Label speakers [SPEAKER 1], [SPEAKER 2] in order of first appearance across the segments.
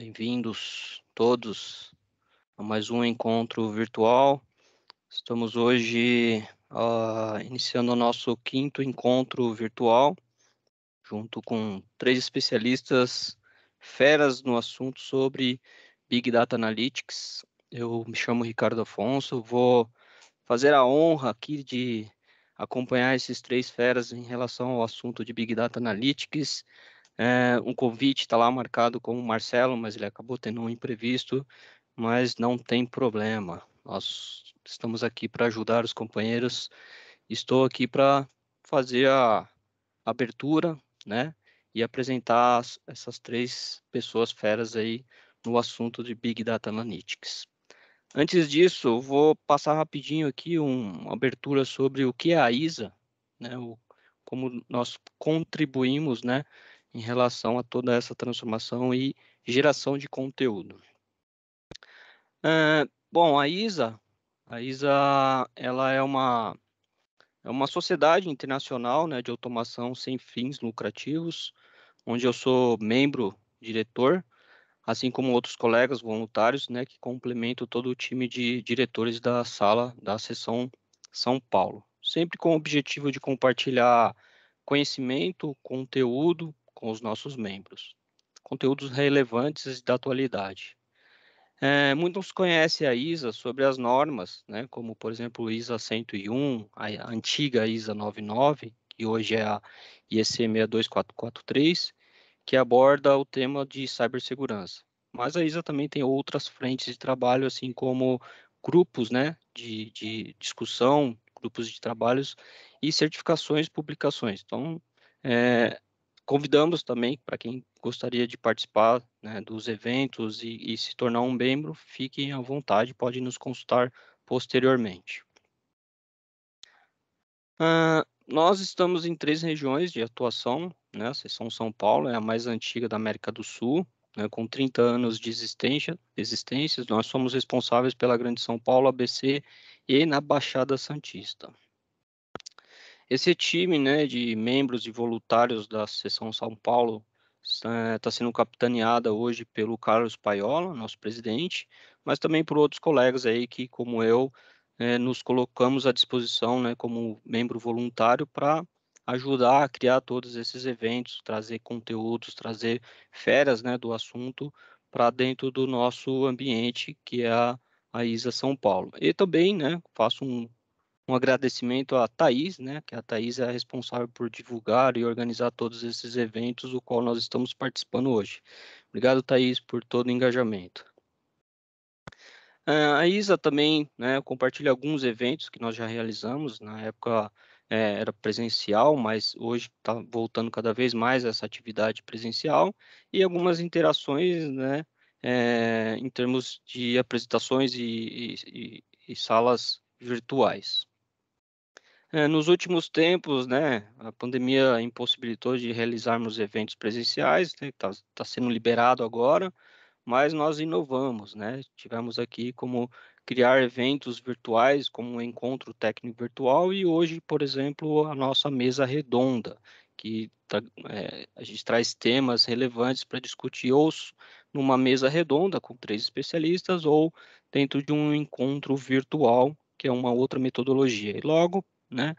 [SPEAKER 1] Bem-vindos todos a mais um encontro virtual. Estamos hoje iniciando o nosso quinto encontro virtual, junto com três especialistas feras no assunto sobre Big Data Analytics. Eu me chamo Ricardo Afonso, vou fazer a honra aqui de acompanhar esses três feras em relação ao assunto de Big Data Analytics. Um convite está lá marcado como Marcelo, mas ele acabou tendo um imprevisto, mas não tem problema. Nós estamos aqui para ajudar os companheiros. Estou aqui para fazer a abertura, né, e apresentar essas três pessoas feras aí no assunto de Big Data Analytics. Antes disso, eu vou passar rapidinho aqui uma abertura sobre o que é a ISA, né, como nós contribuímos, né, em relação a toda essa transformação e geração de conteúdo. Bom, a ISA, ela é uma sociedade internacional, né, de automação sem fins lucrativos, onde eu sou membro, diretor, assim como outros colegas voluntários, né, que complementam todo o time de diretores da sala da seção São Paulo, sempre com o objetivo de compartilhar conhecimento, conteúdo com os nossos membros, conteúdos relevantes da atualidade. Muitos conhecem a ISA sobre as normas, né, como, por exemplo, o ISA 101, a antiga ISA 99, que hoje é a IEC 62443, que aborda o tema de cibersegurança. Mas a ISA também tem outras frentes de trabalho, assim como grupos, né, de discussão, grupos de trabalhos e certificações, publicações. Então, é, convidamos também para quem gostaria de participar, né, dos eventos e se tornar um membro, fiquem à vontade, pode nos consultar posteriormente. Nós estamos em três regiões de atuação, né? A seção São Paulo é a mais antiga da América do Sul, né? Com 30 anos de existências, nós somos responsáveis pela Grande São Paulo, ABC e na Baixada Santista. Esse time, né, de membros e voluntários da seção São Paulo está sendo capitaneada hoje pelo Carlos Paiola, nosso presidente, mas também por outros colegas aí que, como eu, nos colocamos à disposição, né, como membro voluntário para ajudar a criar todos esses eventos, trazer conteúdos, trazer feras, né, do assunto para dentro do nosso ambiente, que é a ISA São Paulo. E também, né, faço um agradecimento à Thaís, né, que a Thaís é a responsável por divulgar e organizar todos esses eventos, o qual nós estamos participando hoje. Obrigado, Thaís, por todo o engajamento. A Isa também, né, compartilha alguns eventos que nós já realizamos, na época era presencial, mas hoje está voltando cada vez mais essa atividade presencial, e algumas interações, né, em termos de apresentações e salas virtuais. Nos últimos tempos, né, a pandemia impossibilitou de realizarmos eventos presenciais, né, tá sendo liberado agora, mas nós inovamos, né? Tivemos aqui como criar eventos virtuais, como um encontro técnico virtual, e hoje, por exemplo, a nossa mesa redonda, que a gente traz temas relevantes para discutir ou numa mesa redonda com três especialistas ou dentro de um encontro virtual, que é uma outra metodologia. E logo, né,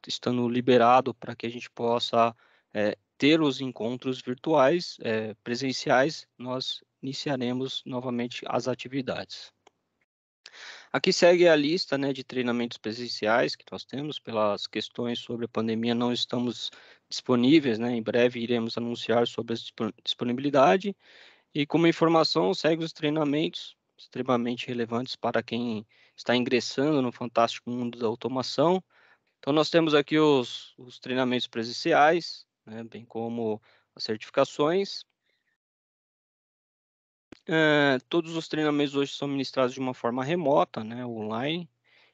[SPEAKER 1] estando liberado para que a gente possa ter os encontros virtuais, presenciais, nós iniciaremos novamente as atividades. Aqui segue a lista, né, de treinamentos presenciais que nós temos. Pelas questões sobre a pandemia, não estamos disponíveis, né? Em breve iremos anunciar sobre a disponibilidade. E como informação, segue os treinamentos extremamente relevantes para quem está ingressando no fantástico mundo da automação. Então, nós temos aqui os treinamentos presenciais, né, bem como as certificações. Todos os treinamentos hoje são ministrados de uma forma remota, né, online,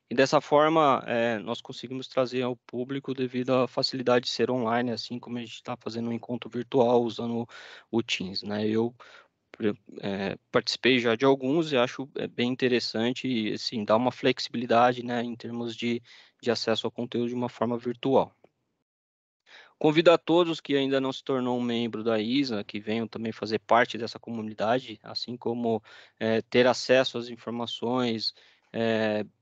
[SPEAKER 1] e dessa forma nós conseguimos trazer ao público devido à facilidade de ser online, assim como a gente está fazendo um encontro virtual usando o Teams, né? Eu participei já de alguns e acho bem interessante e assim, dá uma flexibilidade, né, em termos de acesso ao conteúdo de uma forma virtual. Convido a todos que ainda não se tornou um membro da ISA, que venham também fazer parte dessa comunidade, assim como ter acesso às informações,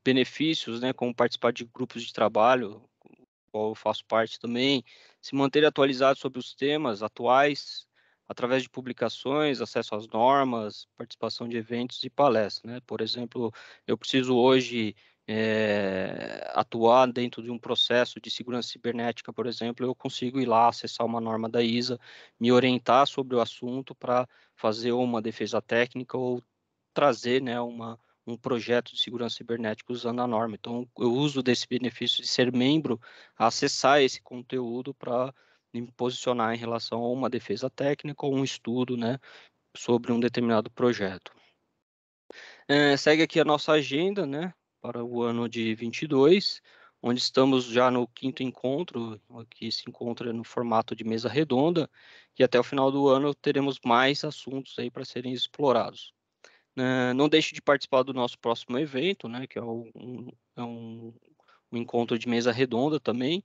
[SPEAKER 1] benefícios, né, como participar de grupos de trabalho, qual eu faço parte também, se manter atualizado sobre os temas atuais, através de publicações, acesso às normas, participação de eventos e palestras, né? Por exemplo, eu preciso hoje atuar dentro de um processo de segurança cibernética, por exemplo, eu consigo ir lá acessar uma norma da ISA, me orientar sobre o assunto para fazer uma defesa técnica ou trazer, né, um projeto de segurança cibernética usando a norma. Então, eu uso desse benefício de ser membro, acessar esse conteúdo para me posicionar em relação a uma defesa técnica ou um estudo, né, sobre um determinado projeto. Segue aqui a nossa agenda, né, para o ano de 22, onde estamos já no quinto encontro, que se encontra no formato de mesa redonda, e até o final do ano teremos mais assuntos aí para serem explorados. Não deixe de participar do nosso próximo evento, né, que é um encontro de mesa redonda também,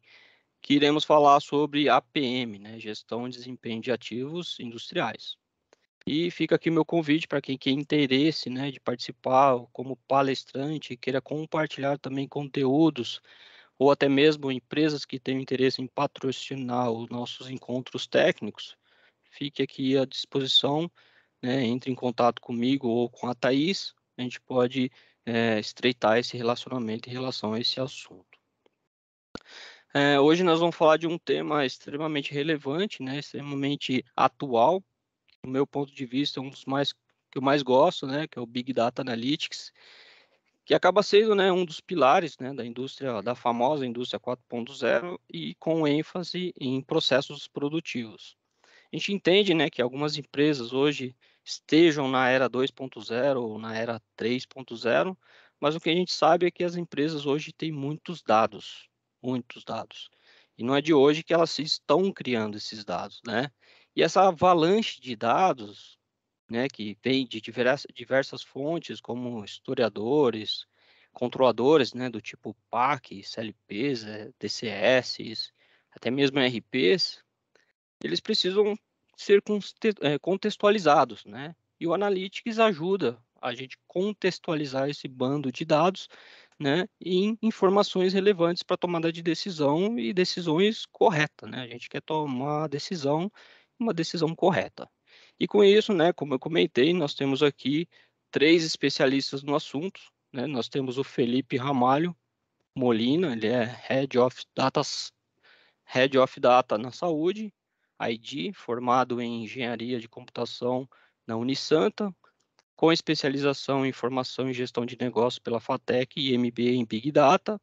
[SPEAKER 1] que iremos falar sobre APM, né, Gestão e Desempenho de Ativos Industriais. E fica aqui meu convite para quem tem interesse, né, de participar como palestrante, queira compartilhar também conteúdos, ou até mesmo empresas que tenham interesse em patrocinar os nossos encontros técnicos, fique aqui à disposição, né, entre em contato comigo ou com a Thaís, a gente pode estreitar esse relacionamento em relação a esse assunto. Hoje nós vamos falar de um tema extremamente relevante, né, extremamente atual, do meu ponto de vista, é um dos mais que eu mais gosto, né, que é o Big Data Analytics, que acaba sendo, né, um dos pilares, né, da indústria, da famosa indústria 4.0 e com ênfase em processos produtivos. A gente entende, né, que algumas empresas hoje estejam na era 2.0 ou na era 3.0, mas o que a gente sabe é que as empresas hoje têm muitos dados, muitos dados. E não é de hoje que elas estão criando esses dados, né? E essa avalanche de dados, né, que vem de diversas fontes, como historiadores, controladores, né, do tipo PAC, CLPs, DCS, até mesmo RPs, eles precisam ser contextualizados, né? E o Analytics ajuda a gente contextualizar esse bando de dados, né, em informações relevantes para tomada de decisão e decisões corretas, né? A gente quer tomar uma decisão correta. E com isso, né, como eu comentei, nós temos aqui 3 especialistas no assunto, né? Nós temos o Felipe Ramalho Molina, ele é Head of Data na saúde, ID, formado em Engenharia de Computação na Unisanta, com especialização em Informação e Gestão de Negócios pela FATEC e MBA em Big Data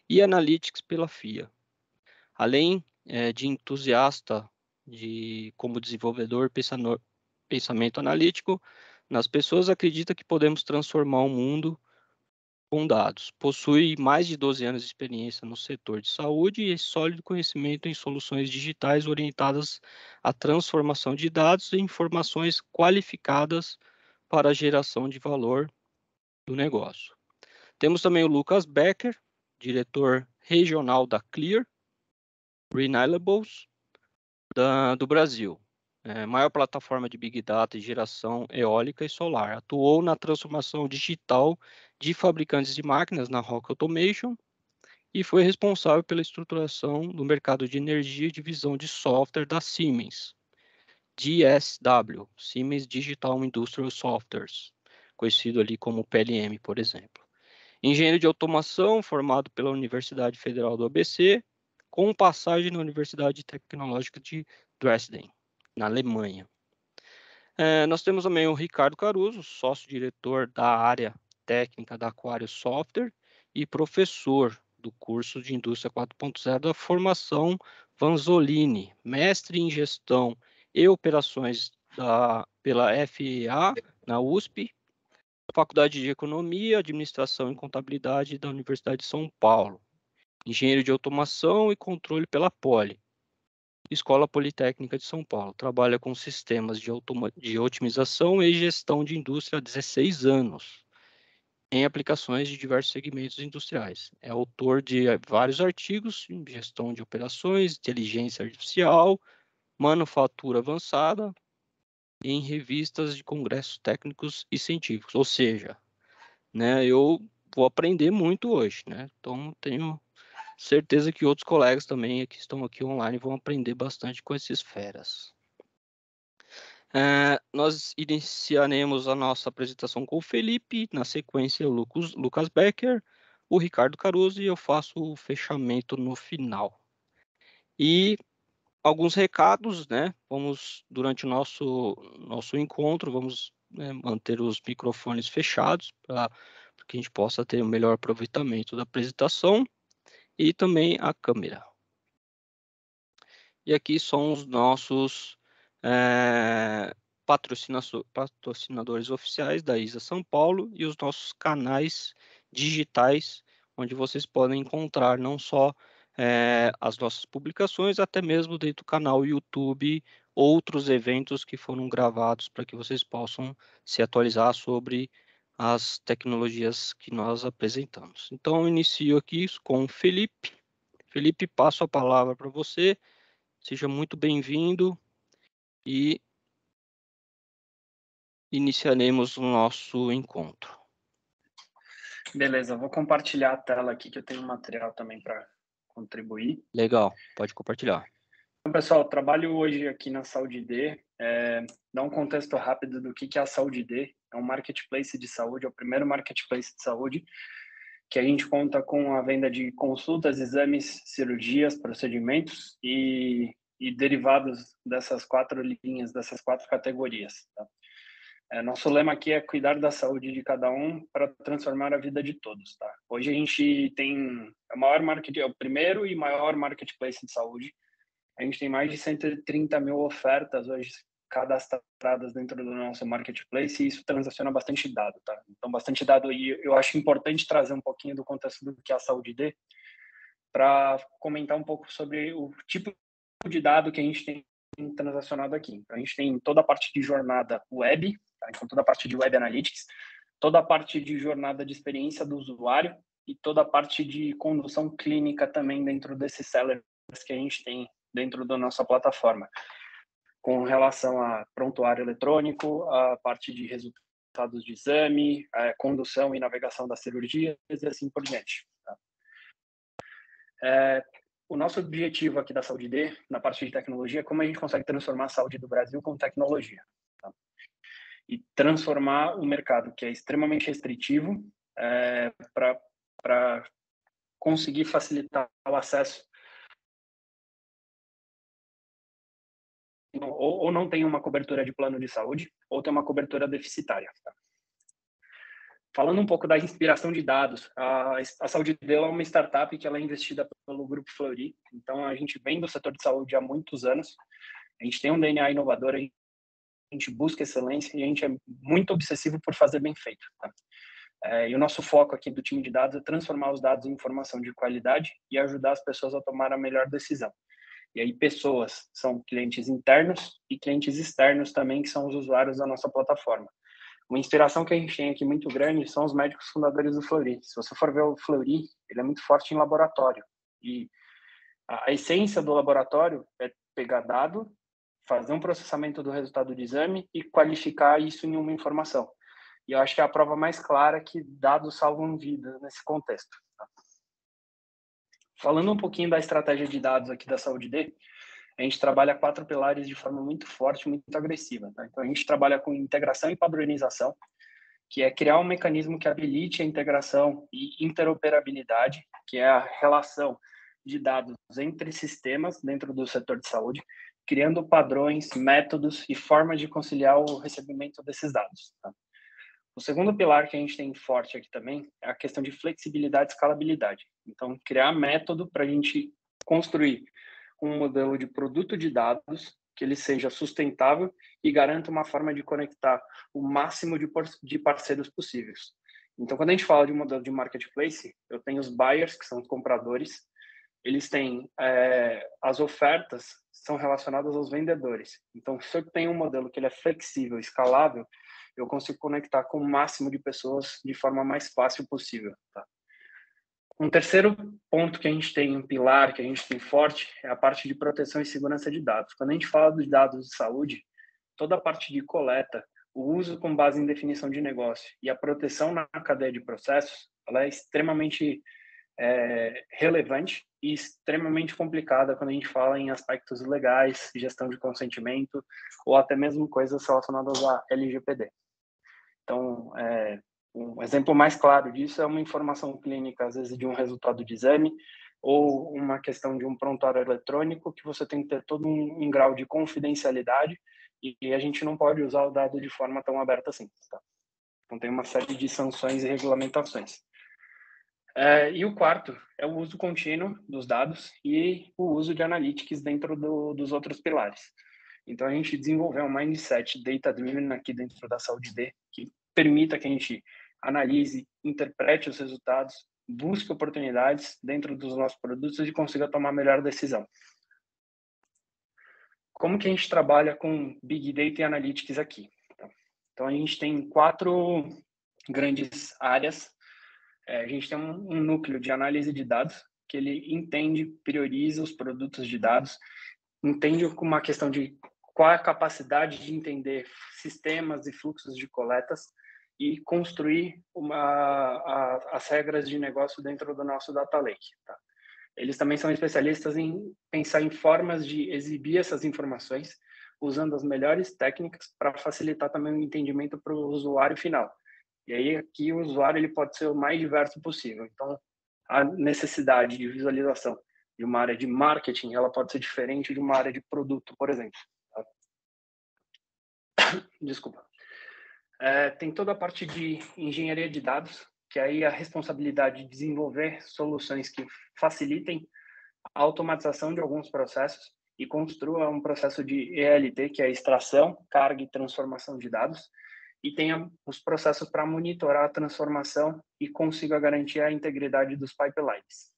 [SPEAKER 1] e Analytics pela FIA. Além de entusiasta como desenvolvedor pensamento analítico, nas pessoas acredita que podemos transformar o mundo com dados. Possui mais de 12 anos de experiência no setor de saúde e sólido conhecimento em soluções digitais orientadas à transformação de dados e informações qualificadas para a geração de valor do negócio. Temos também o Lucas Becker, diretor regional da Clear Renewables do Brasil. Maior plataforma de Big Data e geração eólica e solar. Atuou na transformação digital de fabricantes de máquinas na Rock Automation e foi responsável pela estruturação do mercado de energia e divisão de software da Siemens, DSW, Siemens Digital Industrial Softwares, conhecido ali como PLM, por exemplo. Engenheiro de automação, formado pela Universidade Federal do ABC, com passagem na Universidade Tecnológica de Dresden, na Alemanha. Nós temos também o Ricardo Caruso, sócio-diretor da área técnica da Aquário Software e professor do curso de Indústria 4.0 da formação Vanzolini, mestre em gestão e operações pela FEA, na USP, Faculdade de Economia, Administração e Contabilidade da Universidade de São Paulo, engenheiro de automação e controle pela Poli, Escola Politécnica de São Paulo. Trabalha com sistemas de otimização e gestão de indústria há 16 anos. em aplicações de diversos segmentos industriais. É autor de vários artigos em gestão de operações, inteligência artificial, manufatura avançada, e em revistas de congressos técnicos e científicos. Ou seja, né, eu vou aprender muito hoje, né? Então, tenho certeza que outros colegas também que estão aqui online vão aprender bastante com esses feras. Nós iniciaremos a nossa apresentação com o Felipe, na sequência o Lucas Becker, o Ricardo Caruso e eu faço o fechamento no final. E alguns recados, né? Vamos, durante o nosso encontro, vamos, né, manter os microfones fechados para que a gente possa ter o melhor aproveitamento da apresentação e também a câmera. E aqui são os nossos patrocinadores oficiais da ISA São Paulo e os nossos canais digitais, onde vocês podem encontrar não só as nossas publicações, até mesmo dentro do canal YouTube, outros eventos que foram gravados para que vocês possam se atualizar sobre as tecnologias que nós apresentamos. Então, eu inicio aqui com o Felipe. Felipe, passo a palavra para você. Seja muito bem-vindo e iniciaremos o nosso encontro.
[SPEAKER 2] Beleza, vou compartilhar a tela aqui que eu tenho um material também para contribuir.
[SPEAKER 1] Legal, pode compartilhar.
[SPEAKER 2] Então, pessoal, trabalho hoje aqui na Saúde D. Dar um contexto rápido do que é a Saúde D. É um marketplace de saúde, é o primeiro marketplace de saúde, que a gente conta com a venda de consultas, exames, cirurgias, procedimentos e derivados dessas 4 linhas, dessas 4 categorias. Tá? Nosso lema aqui é cuidar da saúde de cada um para transformar a vida de todos. Tá? Hoje a gente tem o primeiro e maior marketplace de saúde. A gente tem mais de 130 mil ofertas hoje cadastradas dentro do nosso marketplace e isso transaciona bastante dado, tá? Então, bastante dado, e eu acho importante trazer um pouquinho do contexto do que é a Saúde D para comentar um pouco sobre o tipo de dado que a gente tem transacionado aqui. Então, a gente tem toda a parte de jornada web, tá? Então, toda a parte de web analytics, toda a parte de jornada de experiência do usuário e toda a parte de condução clínica também dentro desses sellers que a gente tem dentro da nossa plataforma, com relação a prontuário eletrônico, a parte de resultados de exame, a condução e navegação das cirurgias e assim por diante. Tá? O nosso objetivo aqui da Saúde D, na parte de tecnologia, é como a gente consegue transformar a saúde do Brasil com tecnologia. Tá? E transformar o mercado, que é extremamente restritivo, para conseguir facilitar o acesso ou não tem uma cobertura de plano de saúde, ou tem uma cobertura deficitária. Tá? Falando um pouco da inspiração de dados, a Saúde dela é uma startup que ela é investida pelo Grupo Fleury, então a gente vem do setor de saúde há muitos anos, a gente tem um DNA inovador, a gente busca excelência e a gente é muito obsessivo por fazer bem feito. Tá? E o nosso foco aqui do time de dados é transformar os dados em informação de qualidade e ajudar as pessoas a tomar a melhor decisão. E aí pessoas são clientes internos e clientes externos também, que são os usuários da nossa plataforma. Uma inspiração que a gente tem aqui muito grande são os médicos fundadores do Fleury. Se você for ver o Fleury, ele é muito forte em laboratório. E a essência do laboratório é pegar dado, fazer um processamento do resultado do exame e qualificar isso em uma informação. E eu acho que é a prova mais clara que dados salvam vidas nesse contexto. Tá? Falando um pouquinho da estratégia de dados aqui da Saúde D, a gente trabalha 4 pilares de forma muito forte, muito agressiva. Tá? Então, a gente trabalha com integração e padronização, que é criar um mecanismo que habilite a integração e interoperabilidade, que é a relação de dados entre sistemas dentro do setor de saúde, criando padrões, métodos e formas de conciliar o recebimento desses dados. Tá? O segundo pilar que a gente tem forte aqui também é a questão de flexibilidade e escalabilidade. Então, criar método para a gente construir um modelo de produto de dados que ele seja sustentável e garanta uma forma de conectar o máximo de parceiros possíveis. Então, quando a gente fala de um modelo de marketplace, eu tenho os buyers, que são os compradores, eles têm as ofertas são relacionadas aos vendedores. Então, se eu tenho um modelo que ele é flexível, escalável, eu consigo conectar com o máximo de pessoas de forma mais fácil possível, tá? Um terceiro ponto que a gente tem, um pilar que a gente tem forte, é a parte de proteção e segurança de dados. Quando a gente fala dos dados de saúde, toda a parte de coleta, o uso com base em definição de negócio e a proteção na cadeia de processos, ela é extremamente relevante e extremamente complicada quando a gente fala em aspectos legais, gestão de consentimento ou até mesmo coisas relacionadas à LGPD. Então, um exemplo mais claro disso é uma informação clínica, às vezes de um resultado de exame ou uma questão de um prontuário eletrônico, que você tem que ter todo um grau de confidencialidade e a gente não pode usar o dado de forma tão aberta assim. Tá? Então, tem uma série de sanções e regulamentações. E o quarto é o uso contínuo dos dados e o uso de analytics dentro dos outros pilares. Então, a gente desenvolveu um mindset data-driven aqui dentro da Saúde D, que permita que a gente analise, interprete os resultados, busque oportunidades dentro dos nossos produtos e consiga tomar a melhor decisão. Como que a gente trabalha com Big Data e Analytics aqui? Então, a gente tem 4 grandes áreas. A gente tem um núcleo de análise de dados, que ele entende, prioriza os produtos de dados, entende uma questão de qual é a capacidade de entender sistemas e fluxos de coletas e construir as regras de negócio dentro do nosso data lake. Tá? Eles também são especialistas em pensar em formas de exibir essas informações, usando as melhores técnicas para facilitar também o entendimento para o usuário final. E aí aqui o usuário ele pode ser o mais diverso possível. Então, a necessidade de visualização de uma área de marketing, ela pode ser diferente de uma área de produto, por exemplo. Desculpa. Tem toda a parte de engenharia de dados, que aí a responsabilidade de desenvolver soluções que facilitem a automatização de alguns processos e construa um processo de ELT, que é extração, carga e transformação de dados, e tenha os processos para monitorar a transformação e consiga garantir a integridade dos pipelines.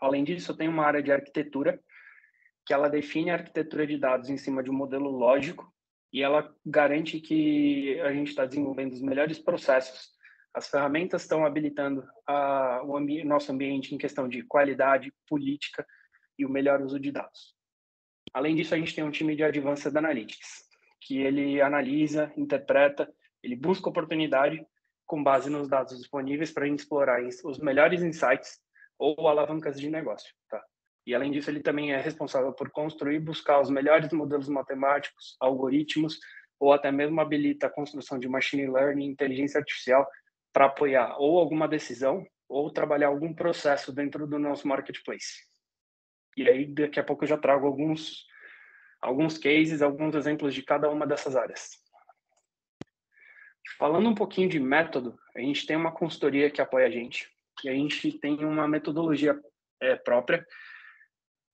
[SPEAKER 2] Além disso, tem uma área de arquitetura, que ela define a arquitetura de dados em cima de um modelo lógico e ela garante que a gente está desenvolvendo os melhores processos. As ferramentas estão habilitando o nosso ambiente em questão de qualidade, política e o melhor uso de dados. Além disso, a gente tem um time de Advanced Analytics, que ele analisa, interpreta, ele busca oportunidade com base nos dados disponíveis para a gente explorar os melhores insights ou alavancas de negócio. Tá? E, além disso, ele também é responsável por construir e buscar os melhores modelos matemáticos, algoritmos, ou até mesmo habilita a construção de machine learning, inteligência artificial, para apoiar ou alguma decisão ou trabalhar algum processo dentro do nosso marketplace. E aí, daqui a pouco, eu já trago alguns cases, alguns exemplos de cada uma dessas áreas. Falando um pouquinho de método, a gente tem uma consultoria que apoia a gente, e a gente tem uma metodologia própria,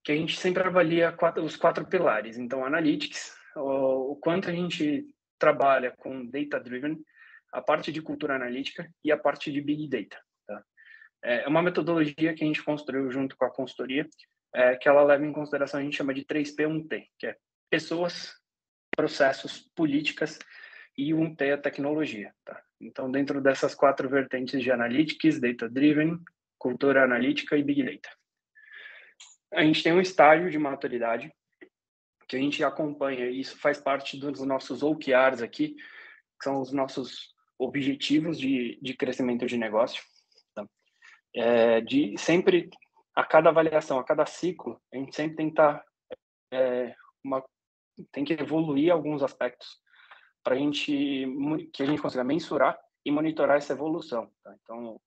[SPEAKER 2] que a gente sempre avalia os 4 pilares. Então, Analytics, o quanto a gente trabalha com Data-Driven, a parte de cultura analítica e a parte de Big Data. Tá? É uma metodologia que a gente construiu junto com a consultoria, que ela leva em consideração, a gente chama de 3P1T, que é pessoas, processos, políticas e 1T a tecnologia. Tá? Então, dentro dessas 4 vertentes de Analytics, Data-Driven, cultura analítica e Big Data. A gente tem um estágio de maturidade que a gente acompanha, e isso faz parte dos nossos OKRs aqui, que são os nossos objetivos de crescimento de negócio. Tá? De sempre, a cada avaliação, a cada ciclo, a gente sempre tem que tem que evoluir alguns aspectos para que a gente consiga mensurar e monitorar essa evolução. Tá? Então,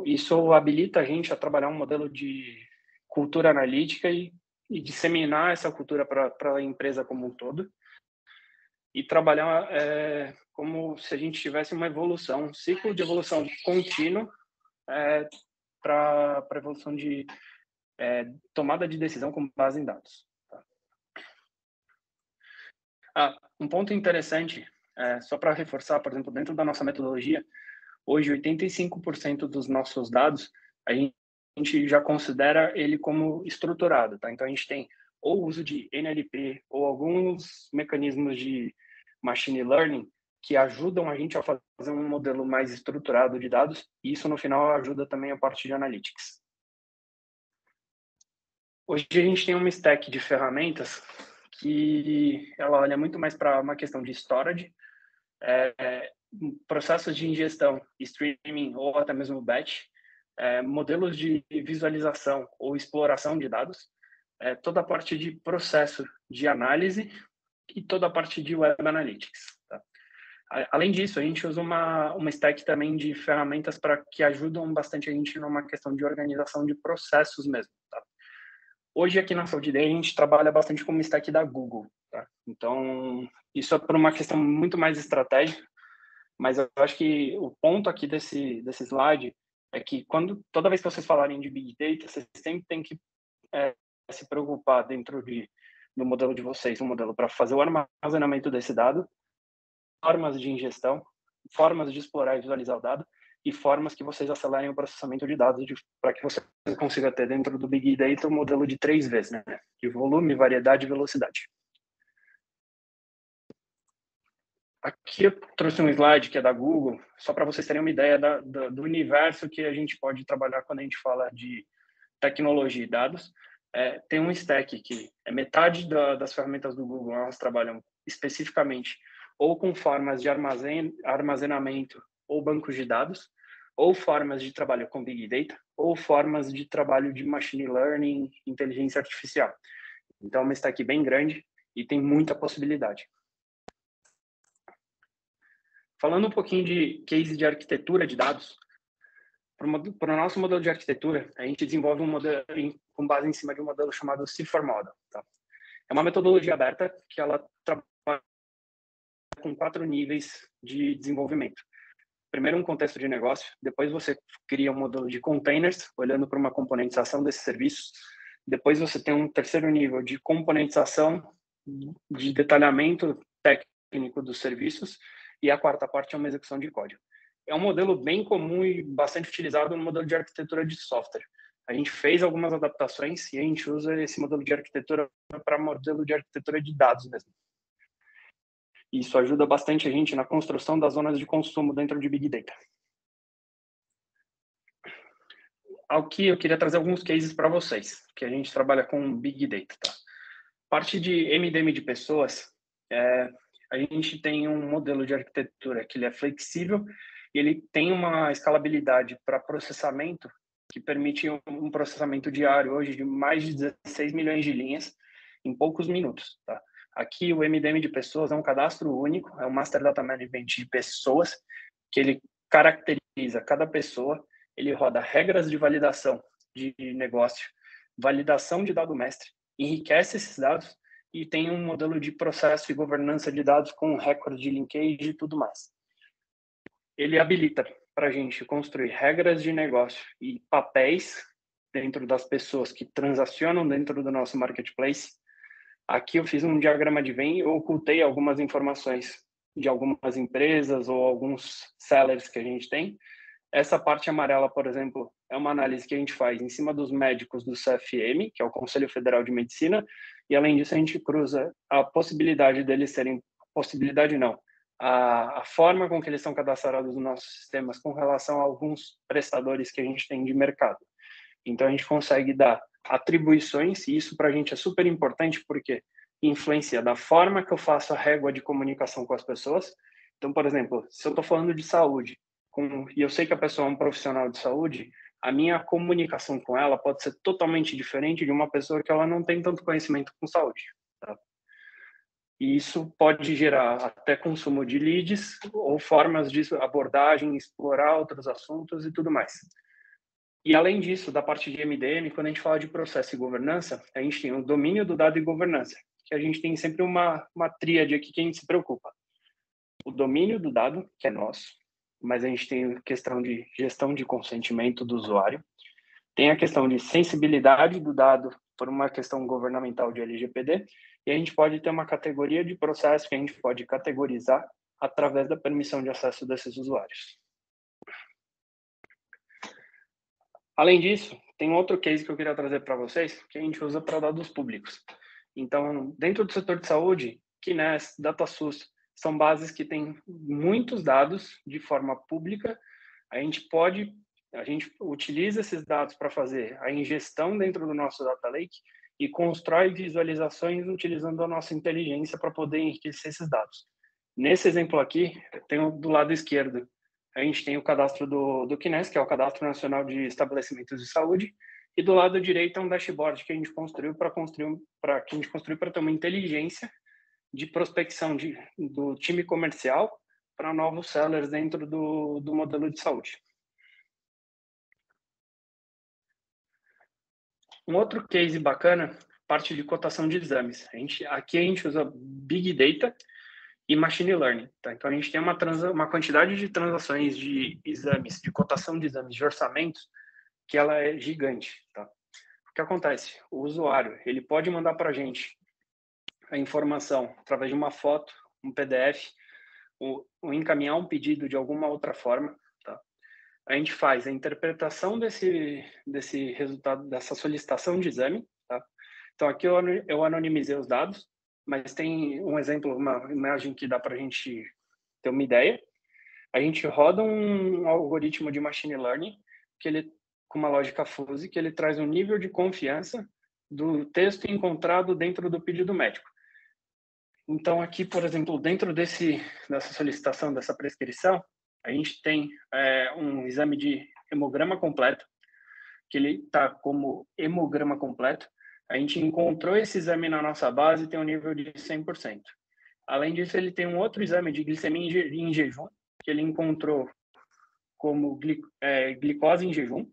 [SPEAKER 2] isso habilita a gente a trabalhar um modelo de cultura analítica e disseminar essa cultura para a empresa como um todo e trabalhar como se a gente tivesse uma evolução, um ciclo de evolução contínuo para a evolução de tomada de decisão com base em dados. Tá? Um ponto interessante, só para reforçar, por exemplo, dentro da nossa metodologia, hoje 85% dos nossos dados a gente já considera ele como estruturado, tá? Então a gente tem ou uso de NLP ou alguns mecanismos de machine learning, que ajudam a gente a fazer um modelo mais estruturado de dados, e isso no final ajuda também a parte de analytics. Hoje a gente tem uma stack de ferramentas que ela olha muito mais para uma questão de storage, processos de ingestão, streaming ou até mesmo batch, modelos de visualização ou exploração de dados, toda a parte de processo de análise e toda a parte de web analytics. Tá? Além disso, a gente usa uma stack também de ferramentas que ajudam bastante a gente numa questão de organização de processos mesmo. Tá? Hoje, aqui na SaúdeD, a gente trabalha bastante com uma stack da Google. Tá? Então, isso é por uma questão muito mais estratégica, mas eu acho que o ponto aqui desse slide é que toda vez que vocês falarem de Big Data, vocês sempre têm que se preocupar dentro do modelo de vocês, um modelo para fazer o armazenamento desse dado, formas de ingestão, formas de explorar e visualizar o dado, e formas que vocês acelerem o processamento de dados para que você consiga ter dentro do Big Data um modelo de 3 vezes, né? De volume, variedade e velocidade. Aqui eu trouxe um slide que é da Google, só para vocês terem uma ideia do universo que a gente pode trabalhar quando a gente fala de tecnologia e dados. Tem um stack que é metade das ferramentas do Google, elas trabalham especificamente ou com formas de armazenamento ou bancos de dados, ou formas de trabalho com Big Data, ou formas de trabalho de Machine Learning, inteligência artificial. Então, é uma stack bem grande e tem muita possibilidade. Falando um pouquinho de case de arquitetura de dados, para o nosso modelo de arquitetura, a gente desenvolve um modelo com base em cima de um modelo chamado C4 Model. Tá? É uma metodologia aberta que ela trabalha com 4 níveis de desenvolvimento. Primeiro, um contexto de negócio. Depois, você cria um modelo de containers, olhando para uma componentização desses serviços. Depois, você tem um terceiro nível de componentização, de detalhamento técnico dos serviços. E a quarta parte é uma execução de código. É um modelo bem comum e bastante utilizado no modelo de arquitetura de software. A gente fez algumas adaptações e a gente usa esse modelo de arquitetura para modelo de arquitetura de dados mesmo. Isso ajuda bastante a gente na construção das zonas de consumo dentro de Big Data. Aqui eu queria trazer alguns cases para vocês, que a gente trabalha com Big Data. Tá? Parte de MDM de pessoas, a gente tem um modelo de arquitetura que ele é flexível e ele tem uma escalabilidade para processamento que permite um processamento diário hoje de mais de 16 milhões de linhas em poucos minutos. Tá? Aqui o MDM de pessoas é um cadastro único, é um Master Data Management de pessoas, que ele caracteriza cada pessoa, ele roda regras de validação de negócio, validação de dado mestre, enriquece esses dados e tem um modelo de processo e governança de dados com recorde de linkage e tudo mais. Ele habilita para a gente construir regras de negócio e papéis dentro das pessoas que transacionam dentro do nosso marketplace. Aqui eu fiz um diagrama de Venn e ocultei algumas informações de algumas empresas ou alguns sellers que a gente tem. Essa parte amarela, por exemplo, é uma análise que a gente faz em cima dos médicos do CFM, que é o Conselho Federal de Medicina, e além disso a gente cruza a possibilidade deles serem, possibilidade não, a forma com que eles são cadastrados nos nossos sistemas com relação a alguns prestadores que a gente tem de mercado. Então a gente consegue dar atribuições, e isso para a gente é super importante porque influencia da forma que eu faço a régua de comunicação com as pessoas. Então, por exemplo, se eu estou falando de saúde, e eu sei que a pessoa é um profissional de saúde, a minha comunicação com ela pode ser totalmente diferente de uma pessoa que ela não tem tanto conhecimento com saúde. Tá? E isso pode gerar até consumo de leads ou formas de abordagem, explorar outros assuntos e tudo mais. E além disso, da parte de MDM, quando a gente fala de processo e governança, a gente tem o domínio do dado e governança, que a gente tem sempre uma tríade aqui que a gente se preocupa. O domínio do dado, que é nosso, mas a gente tem a questão de gestão de consentimento do usuário, tem a questão de sensibilidade do dado por uma questão governamental de LGPD, e a gente pode ter uma categoria de processo que a gente pode categorizar através da permissão de acesso desses usuários. Além disso, tem outro case que eu queria trazer para vocês, que a gente usa para dados públicos. Então, dentro do setor de saúde, Kines, DataSUS, são bases que têm muitos dados de forma pública. A gente utiliza esses dados para fazer a ingestão dentro do nosso data lake e constrói visualizações utilizando a nossa inteligência para poder enriquecer esses dados. Nesse exemplo aqui, do lado esquerdo, a gente tem o cadastro do CNES, que é o Cadastro Nacional de Estabelecimentos de Saúde, e do lado direito é um dashboard que a gente construiu para ter uma inteligência de prospecção do time comercial para novos sellers dentro do modelo de saúde. Um outro case bacana, parte de cotação de exames. Aqui a gente usa Big Data e Machine Learning. Tá? Então, a gente tem uma quantidade de transações de exames, de cotação de exames, de orçamentos, que ela é gigante. Tá? O que acontece? O usuário, ele pode mandar para a gente a informação através de uma foto, um PDF, ou encaminhar um pedido de alguma outra forma. Tá? A gente faz a interpretação desse resultado, dessa solicitação de exame. Tá? Então, aqui eu anonimizei os dados, mas tem um exemplo, uma imagem que dá para a gente ter uma ideia. A gente roda um algoritmo de machine learning com uma lógica fuzzy, que ele traz um nível de confiança do texto encontrado dentro do pedido médico. Então, aqui, por exemplo, dentro dessa solicitação, dessa prescrição, a gente tem um exame de hemograma completo, que ele está como hemograma completo. A gente encontrou esse exame na nossa base e tem um nível de 100%. Além disso, ele tem um outro exame de glicemia em jejum, que ele encontrou como glicose em jejum,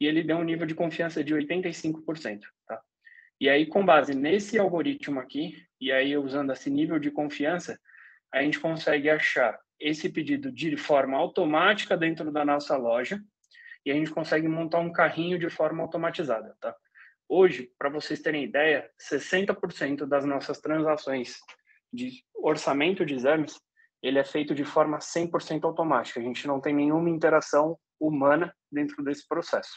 [SPEAKER 2] e ele deu um nível de confiança de 85%. Tá? E aí, com base nesse algoritmo aqui, e aí usando esse nível de confiança, a gente consegue achar esse pedido de forma automática dentro da nossa loja, e a gente consegue montar um carrinho de forma automatizada. Tá? Hoje, para vocês terem ideia, 60% das nossas transações de orçamento de exames, ele é feito de forma 100% automática. A gente não tem nenhuma interação humana dentro desse processo.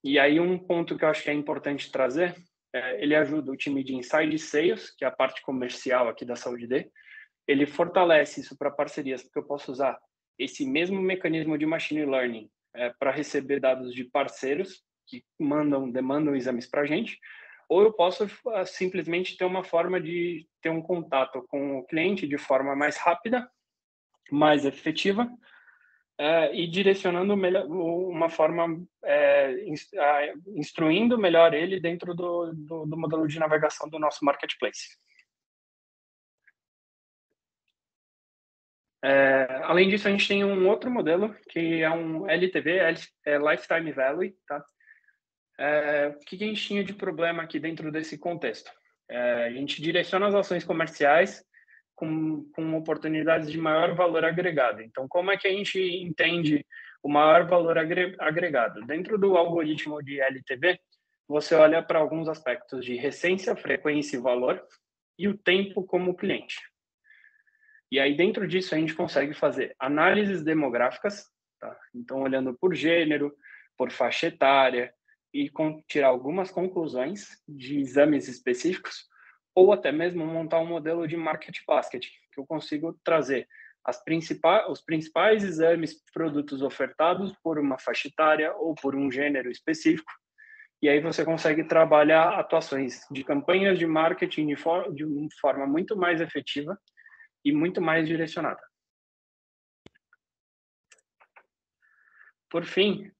[SPEAKER 2] E aí, um ponto que eu acho que é importante trazer, ele ajuda o time de Inside Sales, que é a parte comercial aqui da Saúde D, ele fortalece isso para parcerias, porque eu posso usar esse mesmo mecanismo de machine learning para receber dados de parceiros que demandam exames para a gente, ou eu posso simplesmente ter uma forma de ter um contato com o cliente de forma mais rápida, mais efetiva, e direcionando uma forma, instruindo melhor ele dentro do modelo de navegação do nosso marketplace. Além disso, a gente tem um outro modelo, que é um LTV, Lifetime Value. Tá? O que a gente tinha de problema aqui dentro desse contexto? A gente direciona as ações comerciais com oportunidades de maior valor agregado. Então, como é que a gente entende o maior valor agregado? Dentro do algoritmo de LTV, você olha para alguns aspectos de recência, frequência e valor, e o tempo como cliente. E aí, dentro disso, a gente consegue fazer análises demográficas, tá? Então, olhando por gênero, por faixa etária, e tirar algumas conclusões de exames específicos, ou até mesmo montar um modelo de market basket, que eu consigo trazer os principais exames, produtos ofertados por uma faixa etária ou por um gênero específico, e aí você consegue trabalhar atuações de campanhas de marketing de uma forma muito mais efetiva e muito mais direcionada. Por fim,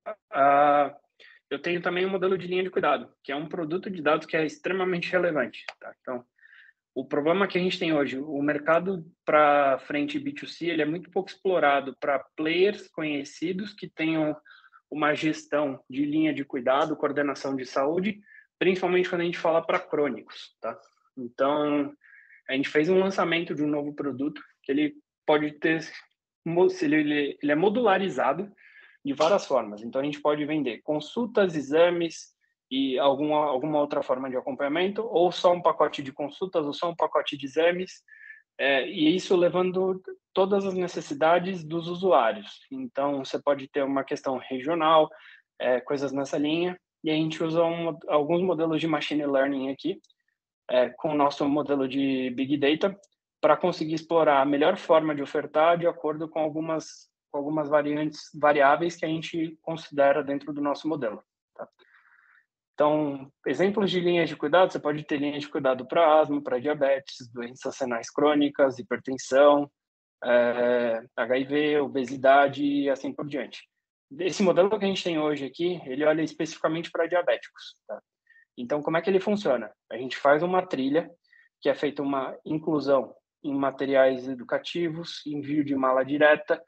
[SPEAKER 2] eu tenho também um modelo de linha de cuidado, que é um produto de dados que é extremamente relevante. Tá? Então, o problema que a gente tem hoje, o mercado para frente B2C, ele é muito pouco explorado para players conhecidos que tenham uma gestão de linha de cuidado, coordenação de saúde, principalmente quando a gente fala para crônicos. Tá? Então, a gente fez um lançamento de um novo produto que ele pode ter, ele é modularizado de várias formas. Então, a gente pode vender consultas, exames e alguma outra forma de acompanhamento, ou só um pacote de consultas, ou só um pacote de exames, e isso levando todas as necessidades dos usuários. Então, você pode ter uma questão regional, coisas nessa linha, e a gente usa alguns modelos de machine learning aqui, com o nosso modelo de Big Data para conseguir explorar a melhor forma de ofertar de acordo com algumas variáveis que a gente considera dentro do nosso modelo. Tá? Então, exemplos de linhas de cuidado, você pode ter linhas de cuidado para asma, para diabetes, doenças renais crônicas, hipertensão, HIV, obesidade e assim por diante. Esse modelo que a gente tem hoje aqui, ele olha especificamente para diabéticos. Tá? Então, como é que ele funciona? A gente faz uma trilha, que é feita uma inclusão em materiais educativos, envio de mala direta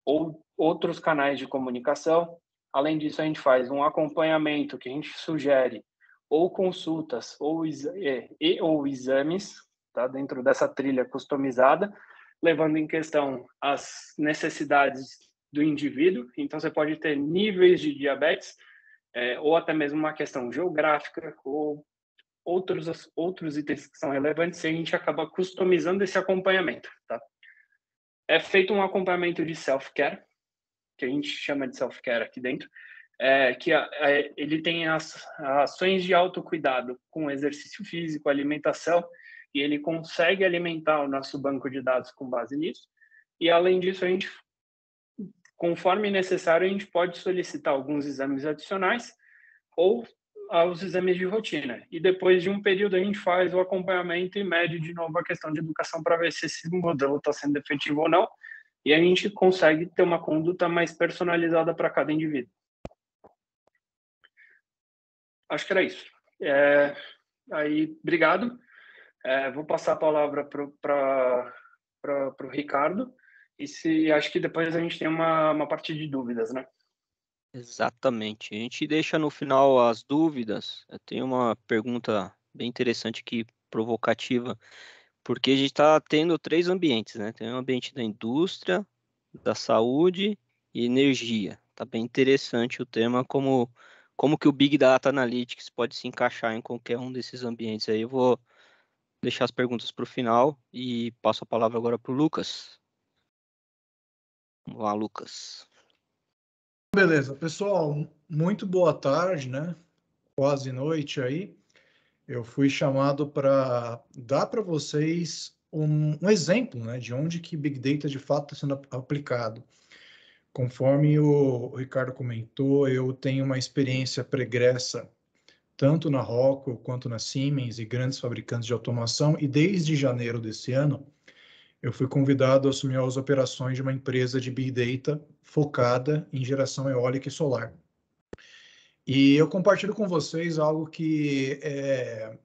[SPEAKER 2] ou outros canais de comunicação. Além disso, a gente faz um acompanhamento que a gente sugere ou consultas ou exames, tá? Dentro dessa trilha customizada, levando em questão as necessidades do indivíduo. Então, você pode ter níveis de diabetes, ou até mesmo uma questão geográfica, ou outros itens que são relevantes, e a gente acaba customizando esse acompanhamento. Tá? É feito um acompanhamento de self-care, que a gente chama de self-care aqui dentro, ele tem as ações de autocuidado com exercício físico, alimentação, e ele consegue alimentar o nosso banco de dados com base nisso. E, além disso, a gente, conforme necessário, a gente pode solicitar alguns exames adicionais ou aos exames de rotina. E depois de um período, a gente faz o acompanhamento e mede de novo a questão de educação para ver se esse modelo está sendo efetivo ou não. E a gente consegue ter uma conduta mais personalizada para cada indivíduo. Acho que era isso. Aí, obrigado. Vou passar a palavra para o Ricardo. E acho que depois a gente tem uma parte de dúvidas, né?
[SPEAKER 1] Exatamente. A gente deixa no final as dúvidas. Eu tenho uma pergunta bem interessante aqui, provocativa, porque a gente está tendo 3 ambientes, né? Tem o ambiente da indústria, da saúde e energia. Tá bem interessante o tema, como que o Big Data Analytics pode se encaixar em qualquer um desses ambientes. Aí eu vou deixar as perguntas para o final e passo a palavra agora para o Lucas. Vamos lá, Lucas.
[SPEAKER 3] Beleza, pessoal, muito boa tarde, né? Quase noite aí. Eu fui chamado para dar para vocês um exemplo, né, de onde que Big Data de fato está sendo aplicado. Conforme o Ricardo comentou, eu tenho uma experiência pregressa tanto na Rockwell quanto na Siemens e grandes fabricantes de automação, e desde janeiro desse ano eu fui convidado a assumir as operações de uma empresa de Big Data focada em geração eólica e solar. E eu compartilho com vocês algo que é,